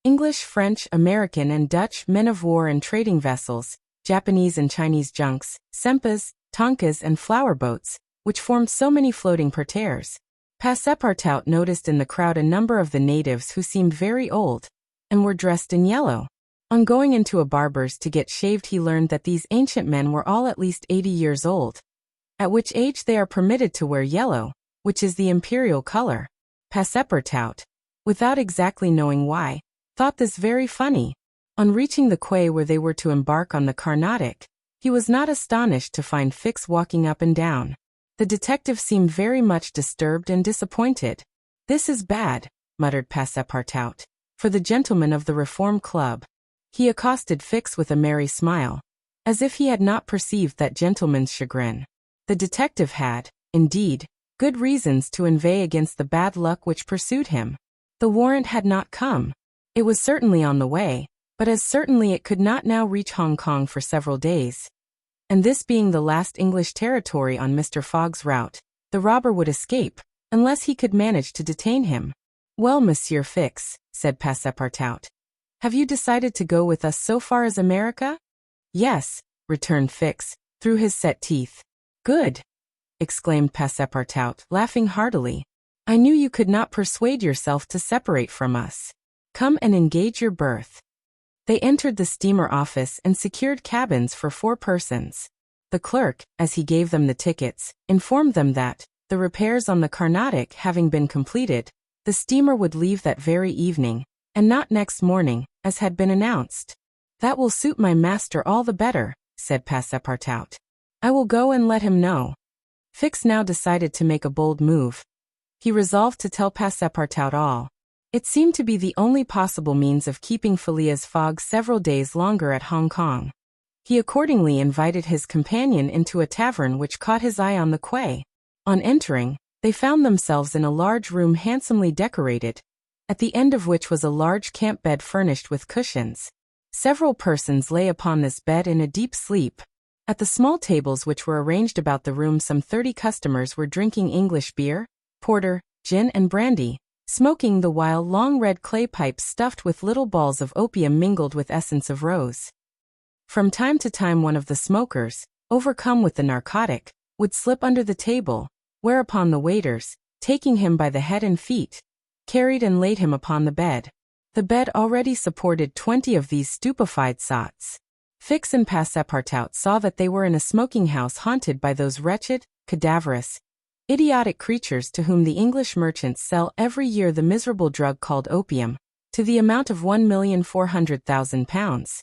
English, French, American and Dutch men of war and trading vessels, Japanese and Chinese junks, sempas, tonkas and flower boats, which formed so many floating parterres. Passepartout noticed in the crowd a number of the natives who seemed very old, and were dressed in yellow. On going into a barber's to get shaved he learned that these ancient men were all at least 80 years old, at which age they are permitted to wear yellow, which is the imperial color. Passepartout, without exactly knowing why, thought this very funny. On reaching the quay where they were to embark on the Carnatic, he was not astonished to find Fix walking up and down. The detective seemed very much disturbed and disappointed. "This is bad," muttered Passepartout, "for the gentlemen of the Reform Club." He accosted Fix with a merry smile, as if he had not perceived that gentleman's chagrin. The detective had, indeed, good reasons to inveigh against the bad luck which pursued him. The warrant had not come. It was certainly on the way, but as certainly it could not now reach Hong Kong for several days. And this being the last English territory on Mr. Fogg's route, the robber would escape, unless he could manage to detain him. "Well, Monsieur Fix," said Passepartout, "have you decided to go with us so far as America?" "Yes," returned Fix, through his set teeth. "Good!" exclaimed Passepartout, laughing heartily. "I knew you could not persuade yourself to separate from us. Come and engage your berth." They entered the steamer office and secured cabins for 4 persons. The clerk, as he gave them the tickets, informed them that, the repairs on the Carnatic having been completed, the steamer would leave that very evening, and not next morning, as had been announced. "That will suit my master all the better," said Passepartout. "I will go and let him know." Fix now decided to make a bold move. He resolved to tell Passepartout all. It seemed to be the only possible means of keeping Phileas Fogg several days longer at Hong Kong. He accordingly invited his companion into a tavern which caught his eye on the quay. On entering, they found themselves in a large room handsomely decorated, at the end of which was a large camp bed furnished with cushions. Several persons lay upon this bed in a deep sleep. At the small tables which were arranged about the room, some 30 customers were drinking English beer, porter, gin and brandy, smoking the while long red clay pipes stuffed with little balls of opium mingled with essence of rose. From time to time one of the smokers, overcome with the narcotic, would slip under the table, whereupon the waiters, taking him by the head and feet, carried and laid him upon the bed. The bed already supported 20 of these stupefied sots. Fix and Passepartout saw that they were in a smoking house haunted by those wretched, cadaverous, idiotic creatures to whom the English merchants sell every year the miserable drug called opium, to the amount of £1,400,000.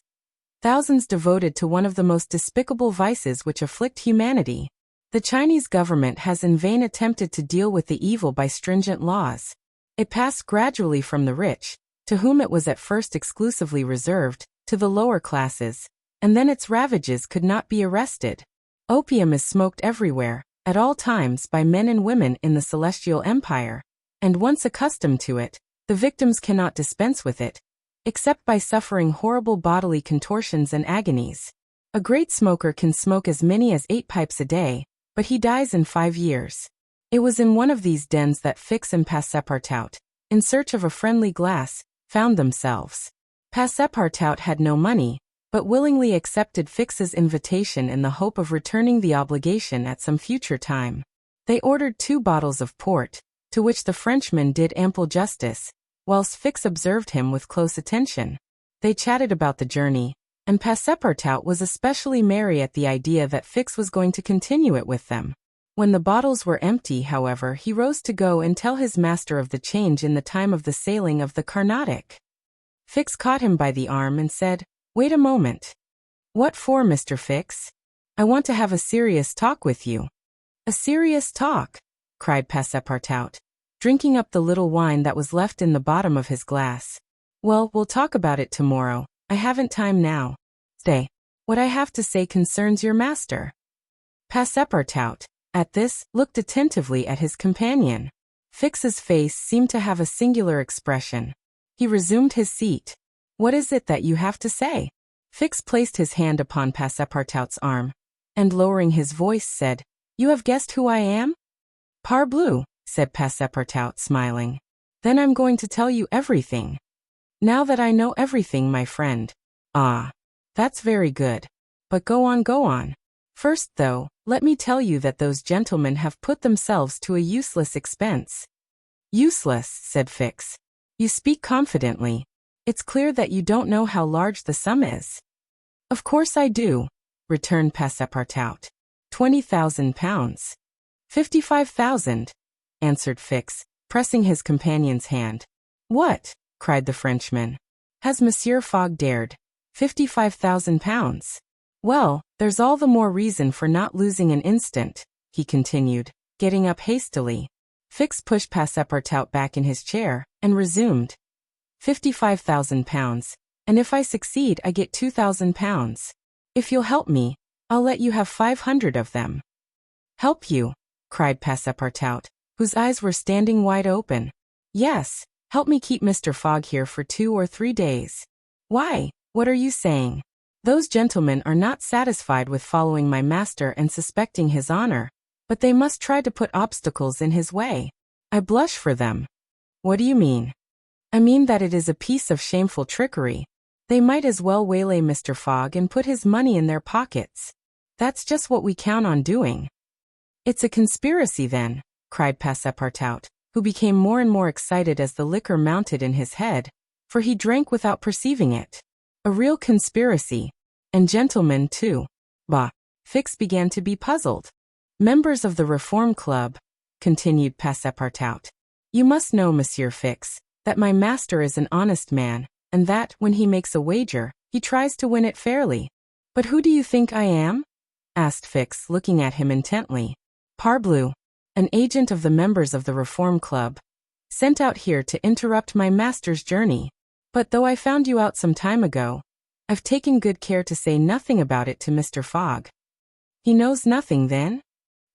Thousands devoted to one of the most despicable vices which afflict humanity. The Chinese government has in vain attempted to deal with the evil by stringent laws. It passed gradually from the rich, to whom it was at first exclusively reserved, to the lower classes, and then its ravages could not be arrested. Opium is smoked everywhere, at all times by men and women in the Celestial Empire, and once accustomed to it, the victims cannot dispense with it, except by suffering horrible bodily contortions and agonies. A great smoker can smoke as many as 8 pipes a day, but he dies in 5 years. It was in one of these dens that Fix and Passepartout, in search of a friendly glass, found themselves. Passepartout had no money, but willingly accepted Fix's invitation in the hope of returning the obligation at some future time. They ordered 2 bottles of port, to which the Frenchman did ample justice, whilst Fix observed him with close attention. They chatted about the journey, and Passepartout was especially merry at the idea that Fix was going to continue it with them. When the bottles were empty, however, he rose to go and tell his master of the change in the time of the sailing of the Carnatic. Fix caught him by the arm and said, "Wait a moment." "What for, Mr. Fix?" "I want to have a serious talk with you." "A serious talk?" cried Passepartout, drinking up the little wine that was left in the bottom of his glass. "Well, we'll talk about it tomorrow. I haven't time now. Stay. What I have to say concerns your master." Passepartout, at this, looked attentively at his companion. Fix's face seemed to have a singular expression. He resumed his seat. "What is it that you have to say?" Fix placed his hand upon Passepartout's arm, and lowering his voice said, "You have guessed who I am?" "Parbleu," said Passepartout, smiling. "Then I'm going to tell you everything." "Now that I know everything, my friend." "Ah, that's very good. But go on, go on. First, though, let me tell you that those gentlemen have put themselves to a useless expense." "Useless," said Fix. "You speak confidently. It's clear that you don't know how large the sum is." "Of course I do," returned Passepartout. £20,000. "55,000," answered Fix, pressing his companion's hand. "What?" cried the Frenchman. "Has Monsieur Fogg dared? £55,000. Well, there's all the more reason for not losing an instant," he continued, getting up hastily. Fix pushed Passepartout back in his chair, and resumed. £55,000, and if I succeed I get £2,000. If you'll help me, I'll let you have 500 of them." "Help you?" cried Passepartout, whose eyes were standing wide open. "Yes, help me keep Mr. Fogg here for 2 or 3 days. Why, what are you saying? Those gentlemen are not satisfied with following my master and suspecting his honor, but they must try to put obstacles in his way. I blush for them." "What do you mean?" "I mean that it is a piece of shameful trickery. They might as well waylay Mr. Fogg and put his money in their pockets. That's just what we count on doing." "It's a conspiracy then," cried Passepartout, who became more and more excited as the liquor mounted in his head, for he drank without perceiving it. "A real conspiracy. And gentlemen too. Bah." Fix began to be puzzled. "Members of the Reform Club," continued Passepartout. "You must know, Monsieur Fix, that my master is an honest man, and that, when he makes a wager, he tries to win it fairly." "But who do you think I am?" asked Fix, looking at him intently. Parbleu, an agent of the members of the Reform Club, sent out here to interrupt my master's journey. But though I found you out some time ago, I've taken good care to say nothing about it to Mr. Fogg." "He knows nothing, then?"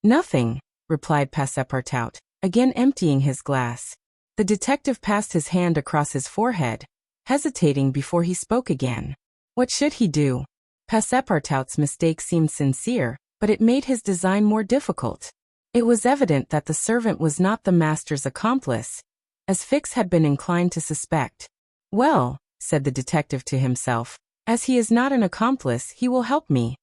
"Nothing," replied Passepartout, again emptying his glass. The detective passed his hand across his forehead, hesitating before he spoke again. What should he do? Passepartout's mistake seemed sincere, but it made his design more difficult. It was evident that the servant was not the master's accomplice, as Fix had been inclined to suspect. "Well," said the detective to himself, "as he is not an accomplice, he will help me."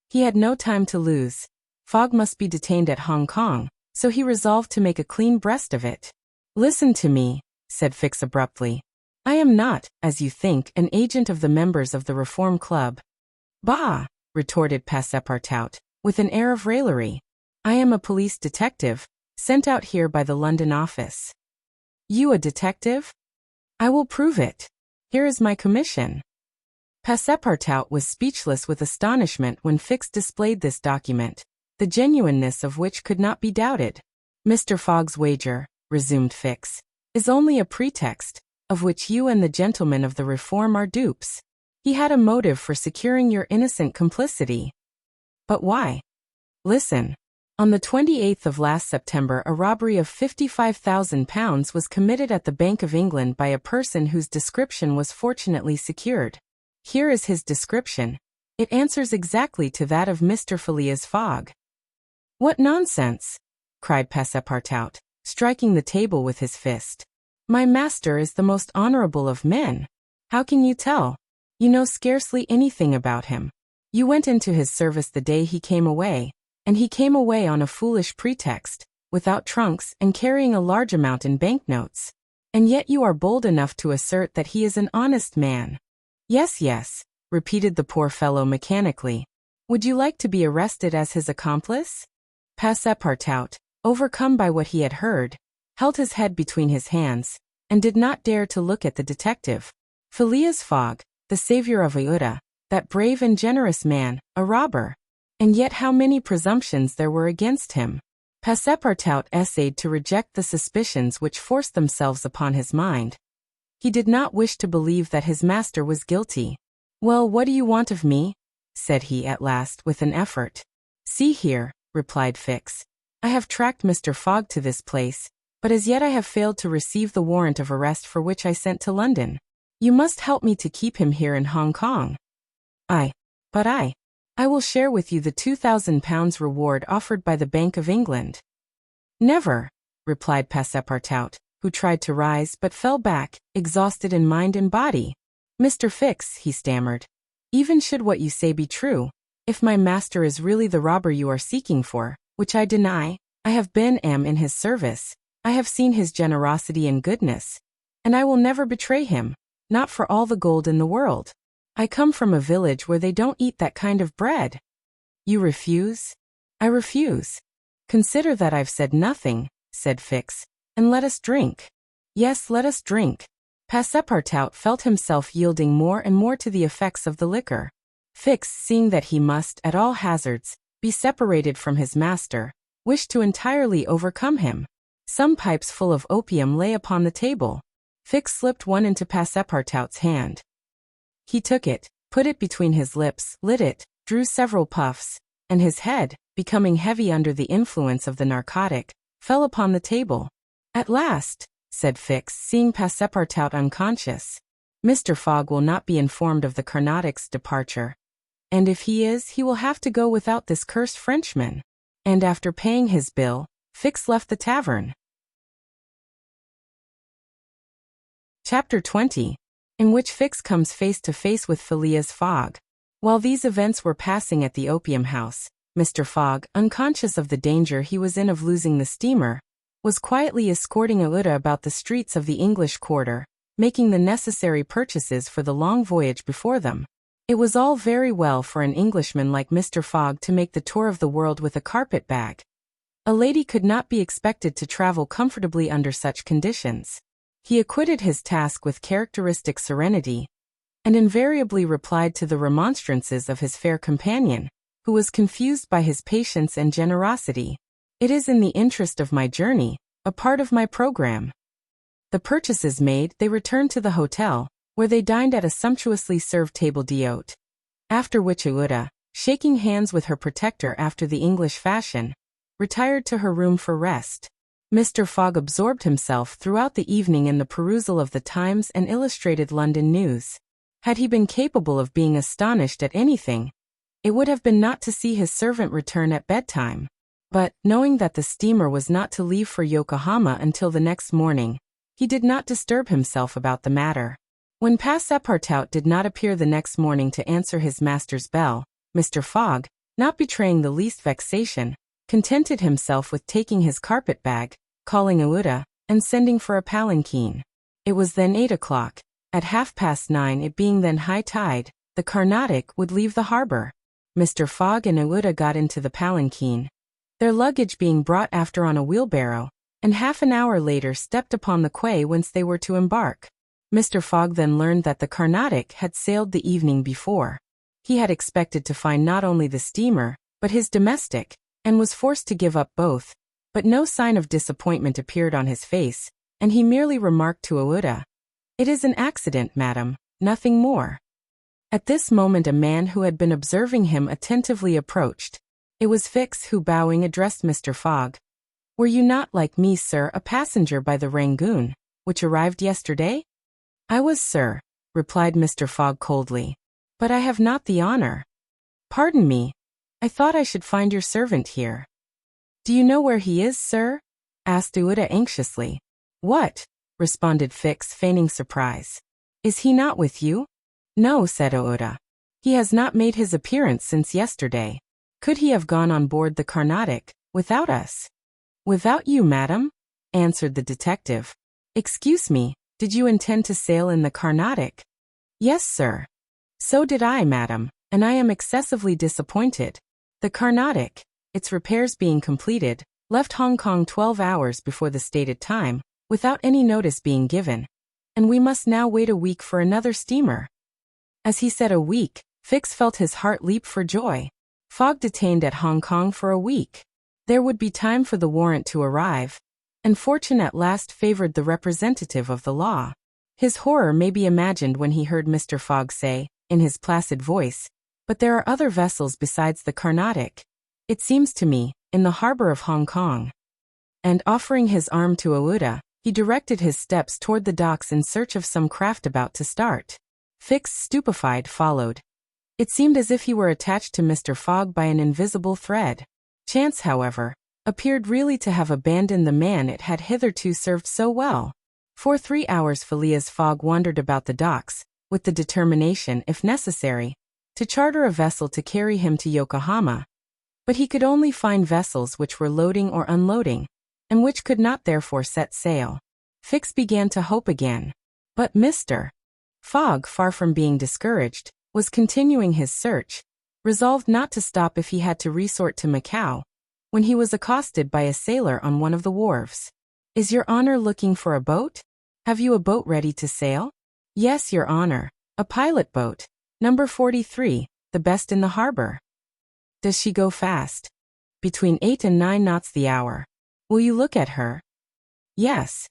He had no time to lose. Fogg must be detained at Hong Kong, so he resolved to make a clean breast of it. "Listen to me," said Fix abruptly. "I am not, as you think, an agent of the members of the Reform Club." "Bah!" retorted Passepartout, with an air of raillery. "I am a police detective, sent out here by the London office." "You a detective?" "I will prove it. Here is my commission." Passepartout was speechless with astonishment when Fix displayed this document, the genuineness of which could not be doubted. "Mr. Fogg's wager," resumed Fix, "is only a pretext, of which you and the gentlemen of the Reform are dupes. He had a motive for securing your innocent complicity." "But why?" "Listen. On the 28th of last September, a robbery of £55,000 was committed at the Bank of England by a person whose description was fortunately secured. Here is his description. It answers exactly to that of Mr. Phileas Fogg." "What nonsense!" cried Passepartout, striking the table with his fist. "My master is the most honorable of men. How can you tell? You know scarcely anything about him. You went into his service the day he came away, and he came away on a foolish pretext, without trunks and carrying a large amount in banknotes. And yet you are bold enough to assert that he is an honest man." "Yes, yes," repeated the poor fellow mechanically. "Would you like to be arrested as his accomplice?" Passepartout, overcome by what he had heard, held his head between his hands, and did not dare to look at the detective. Phileas Fogg, the savior of Ceuta, that brave and generous man, a robber. And yet how many presumptions there were against him. Passepartout essayed to reject the suspicions which forced themselves upon his mind. He did not wish to believe that his master was guilty. "Well, what do you want of me?" said he at last with an effort. "See here," replied Fix. "I have tracked Mr. Fogg to this place, but as yet I have failed to receive the warrant of arrest for which I sent to London. You must help me to keep him here in Hong Kong." But I will share with you the £2,000 reward offered by the Bank of England." "Never," replied Passepartout, who tried to rise but fell back, exhausted in mind and body. "Mr. Fix," he stammered, "even should what you say be true, if my master is really the robber you are seeking for, which I deny, I have am in his service, I have seen his generosity and goodness, and I will never betray him, not for all the gold in the world. I come from a village where they don't eat that kind of bread." "You refuse?" "I refuse." "Consider that I've said nothing," said Fix, "and let us drink." "Yes, let us drink." Passepartout felt himself yielding more and more to the effects of the liquor. Fix, seeing that he must, at all hazards, be separated from his master, wished to entirely overcome him. Some pipes full of opium lay upon the table. Fix slipped one into Passepartout's hand. He took it, put it between his lips, lit it, drew several puffs, and his head, becoming heavy under the influence of the narcotic, fell upon the table. "At last," said Fix, seeing Passepartout unconscious. "Mr. Fogg will not be informed of the Carnatic's departure. And if he is, he will have to go without this cursed Frenchman." And after paying his bill, Fix left the tavern. Chapter 20. In which Fix comes face to face with Phileas Fogg. While these events were passing at the opium house, Mr. Fogg, unconscious of the danger he was in of losing the steamer, was quietly escorting Ceuta about the streets of the English quarter, making the necessary purchases for the long voyage before them. It was all very well for an Englishman like Mr. Fogg to make the tour of the world with a carpet bag. A lady could not be expected to travel comfortably under such conditions. He acquitted his task with characteristic serenity, and invariably replied to the remonstrances of his fair companion, who was confused by his patience and generosity. It is in the interest of my journey, a part of my program. The purchases made, they returned to the hotel, where they dined at a sumptuously served table d'hôte. After which Aouda, shaking hands with her protector after the English fashion, retired to her room for rest. Mr. Fogg absorbed himself throughout the evening in the perusal of the Times and Illustrated London News. Had he been capable of being astonished at anything, it would have been not to see his servant return at bedtime. But, knowing that the steamer was not to leave for Yokohama until the next morning, he did not disturb himself about the matter. When Passepartout did not appear the next morning to answer his master's bell, Mr. Fogg, not betraying the least vexation, contented himself with taking his carpet-bag, calling Aouda, and sending for a palanquin. It was then 8 o'clock. At 9:30, it being then high tide, the Carnatic would leave the harbor. Mr. Fogg and Aouda got into the palanquin, their luggage being brought after on a wheelbarrow, and half an hour later stepped upon the quay whence they were to embark. Mr. Fogg then learned that the Carnatic had sailed the evening before. He had expected to find not only the steamer, but his domestic, and was forced to give up both, but no sign of disappointment appeared on his face, and he merely remarked to Aouda, "It is an accident, madam, nothing more." At this moment a man who had been observing him attentively approached. It was Fix who, bowing, addressed Mr. Fogg. "Were you not, like me, sir, a passenger by the Rangoon, which arrived yesterday?" "I was, sir," replied Mr. Fogg coldly. "But I have not the honor." "Pardon me. I thought I should find your servant here." "Do you know where he is, sir?" asked Aouda anxiously. "What?" responded Fix, feigning surprise. "Is he not with you?" "No," said Aouda. "He has not made his appearance since yesterday. Could he have gone on board the Carnatic, without us?" "Without you, madam?" answered the detective. "Excuse me, did you intend to sail in the Carnatic?" "Yes, sir." "So did I, madam, and I am excessively disappointed. The Carnatic, its repairs being completed, left Hong Kong 12 hours before the stated time, without any notice being given, and we must now wait a week for another steamer." As he said a week, Fix felt his heart leap for joy. Fogg detained at Hong Kong for a week. There would be time for the warrant to arrive, and fortune at last favored the representative of the law. His horror may be imagined when he heard Mr. Fogg say, in his placid voice, "But there are other vessels besides the Carnatic, it seems to me, in the harbor of Hong Kong." And offering his arm to Aouda, he directed his steps toward the docks in search of some craft about to start. Fix, stupefied, followed. It seemed as if he were attached to Mr. Fogg by an invisible thread. Chance, however, appeared really to have abandoned the man it had hitherto served so well. For 3 hours Phileas Fogg wandered about the docks, with the determination, if necessary, to charter a vessel to carry him to Yokohama. But he could only find vessels which were loading or unloading, and which could not therefore set sail. Fix began to hope again. But Mr. Fogg, far from being discouraged, was continuing his search, resolved not to stop if he had to resort to Macau, when he was accosted by a sailor on one of the wharves. "Is your honor looking for a boat? Have you a boat ready to sail?" "Yes, your honor, a pilot boat, number 43, the best in the harbor." "Does she go fast?" "Between 8 and 9 knots the hour." "Will you look at her?" "Yes."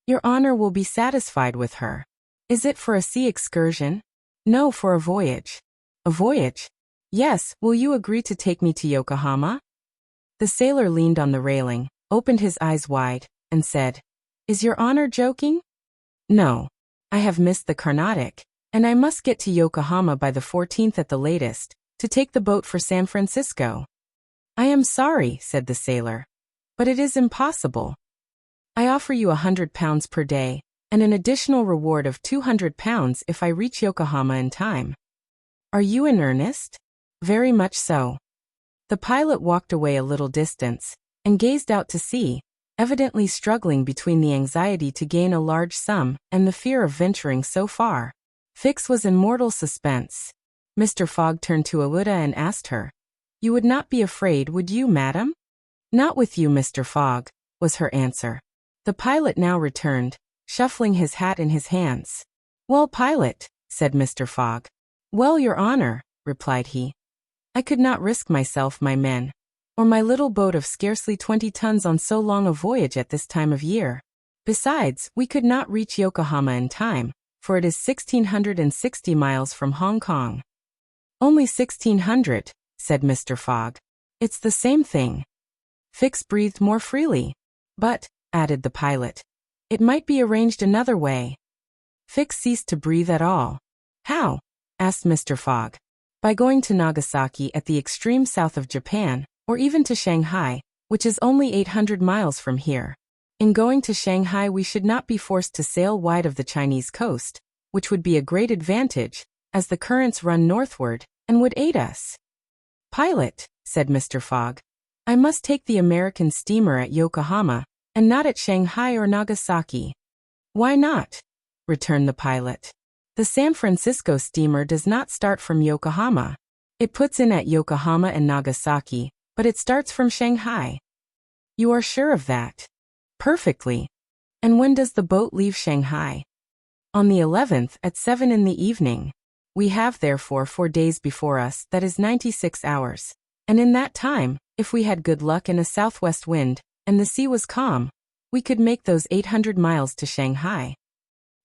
"Your honor will be satisfied with her." "Is it for a sea excursion?" "No, for a voyage." "A voyage?" "Yes, will you agree to take me to Yokohama?" The sailor leaned on the railing, opened his eyes wide, and said, "Is your honor joking?" "No. I have missed the Carnatic, and I must get to Yokohama by the 14th at the latest, to take the boat for San Francisco." "I am sorry," said the sailor, "but it is impossible. I offer you £100 per day, and an additional reward of £200 if I reach Yokohama in time." "Are you in earnest?" "Very much so." The pilot walked away a little distance, and gazed out to sea, evidently struggling between the anxiety to gain a large sum and the fear of venturing so far. Fix was in mortal suspense. Mr. Fogg turned to Aouda and asked her, "You would not be afraid, would you, madam?" "Not with you, Mr. Fogg," was her answer. The pilot now returned, shuffling his hat in his hands. "Well, pilot," said Mr. Fogg. "Well, your honor," replied he. "I could not risk myself, my men. Or my little boat of scarcely 20 tons on so long a voyage at this time of year? Besides, we could not reach Yokohama in time, for it is 1,660 miles from Hong Kong." "Only 1,600, said Mr. Fogg. "It's the same thing." Fix breathed more freely. "But," added the pilot, "it might be arranged another way." Fix ceased to breathe at all. "How?" asked Mr. Fogg. "By going to Nagasaki at the extreme south of Japan, or even to Shanghai, which is only 800 miles from here. In going to Shanghai we should not be forced to sail wide of the Chinese coast, which would be a great advantage, as the currents run northward, and would aid us." "Pilot," said Mr. Fogg, "I must take the American steamer at Yokohama, and not at Shanghai or Nagasaki." "Why not?" returned the pilot. "The San Francisco steamer does not start from Yokohama. It puts in at Yokohama and Nagasaki, but it starts from Shanghai." "You are sure of that?" "Perfectly." "And when does the boat leave Shanghai?" "On the 11th at 7 in the evening. We have therefore 4 days before us, that is 96 hours. And in that time, if we had good luck and a southwest wind, and the sea was calm, we could make those 800 miles to Shanghai."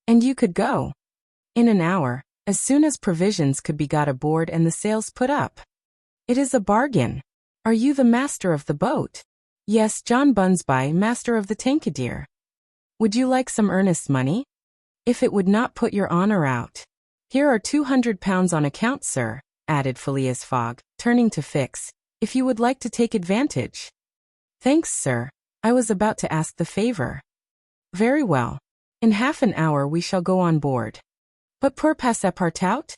"And you could go?" "In an hour, as soon as provisions could be got aboard and the sails put up." "It is a bargain. Are you the master of the boat?" "Yes, John Bunsby, master of the Tankadere." "Would you like some earnest money?" "If it would not put your honor out." "Here are £200 on account, sir," added Phileas Fogg, turning to Fix, "if you would like to take advantage." "Thanks, sir. I was about to ask the favor." "Very well. In half an hour we shall go on board." "But poor Passepartout?"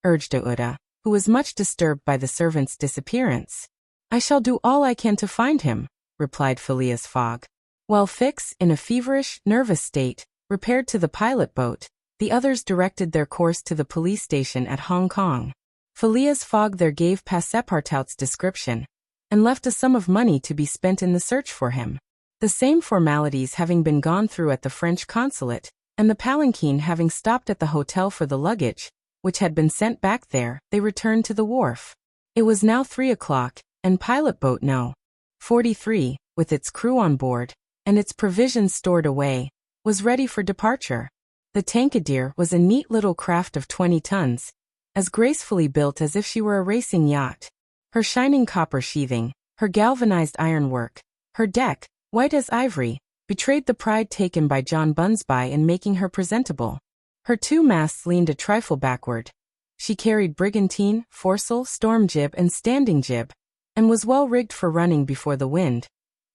urged Aouda, who was much disturbed by the servant's disappearance. "I shall do all I can to find him," replied Phileas Fogg. While Fix, in a feverish, nervous state, repaired to the pilot boat, the others directed their course to the police station at Hong Kong. Phileas Fogg there gave Passepartout's description, and left a sum of money to be spent in the search for him. The same formalities having been gone through at the French consulate, and the palanquin having stopped at the hotel for the luggage, which had been sent back there, they returned to the wharf. It was now 3 o'clock, and pilot boat No. 43, with its crew on board, and its provisions stored away, was ready for departure. The Tankadere was a neat little craft of 20 tons, as gracefully built as if she were a racing yacht. Her shining copper sheathing, her galvanized ironwork, her deck, white as ivory, betrayed the pride taken by John Bunsby in making her presentable. Her 2 masts leaned a trifle backward. She carried brigantine, foresail, storm jib, and standing jib, and was well rigged for running before the wind.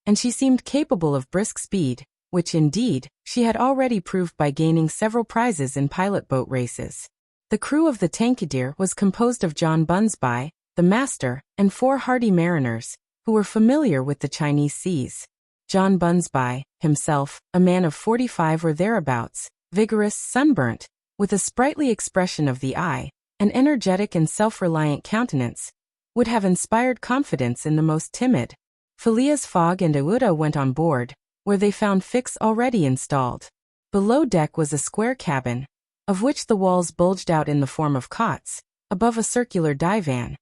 And she seemed capable of brisk speed, which indeed, she had already proved by gaining several prizes in pilot boat races. The crew of the Tankadere was composed of John Bunsby, the master, and 4 hardy mariners, who were familiar with the Chinese seas. John Bunsby, himself, a man of 45 or thereabouts, vigorous, sunburnt, with a sprightly expression of the eye, an energetic and self-reliant countenance, would have inspired confidence in the most timid. Phileas Fogg and Aouda went on board, where they found Fix already installed. Below deck was a square cabin, of which the walls bulged out in the form of cots, above a circular divan.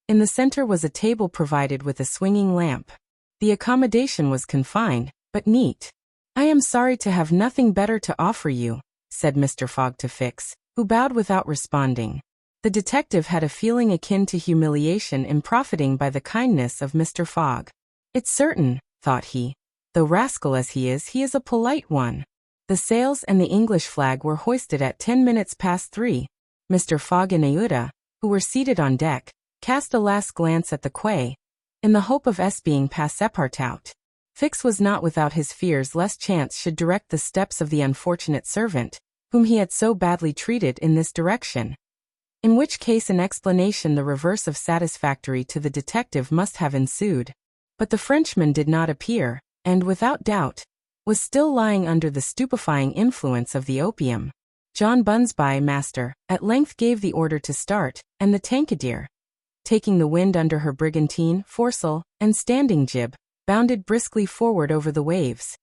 In the center was a table provided with a swinging lamp. The accommodation was confined, but neat. "I am sorry to have nothing better to offer you," said Mr. Fogg to Fix, who bowed without responding. The detective had a feeling akin to humiliation in profiting by the kindness of Mr. Fogg. "It's certain," thought he. "Though rascal as he is a polite one." The sails and the English flag were hoisted at 10 minutes past 3. Mr. Fogg and Aouda, who were seated on deck, cast a last glance at the quay, in the hope of espying Passepartout. Fix was not without his fears lest chance should direct the steps of the unfortunate servant, whom he had so badly treated, in this direction. In which case an explanation the reverse of satisfactory to the detective must have ensued. But the Frenchman did not appear, and, without doubt, was still lying under the stupefying influence of the opium. John Bunsby, master, at length gave the order to start, and the Tankadere, taking the wind under her brigantine, foresail, and standing jib, bounded briskly forward over the waves.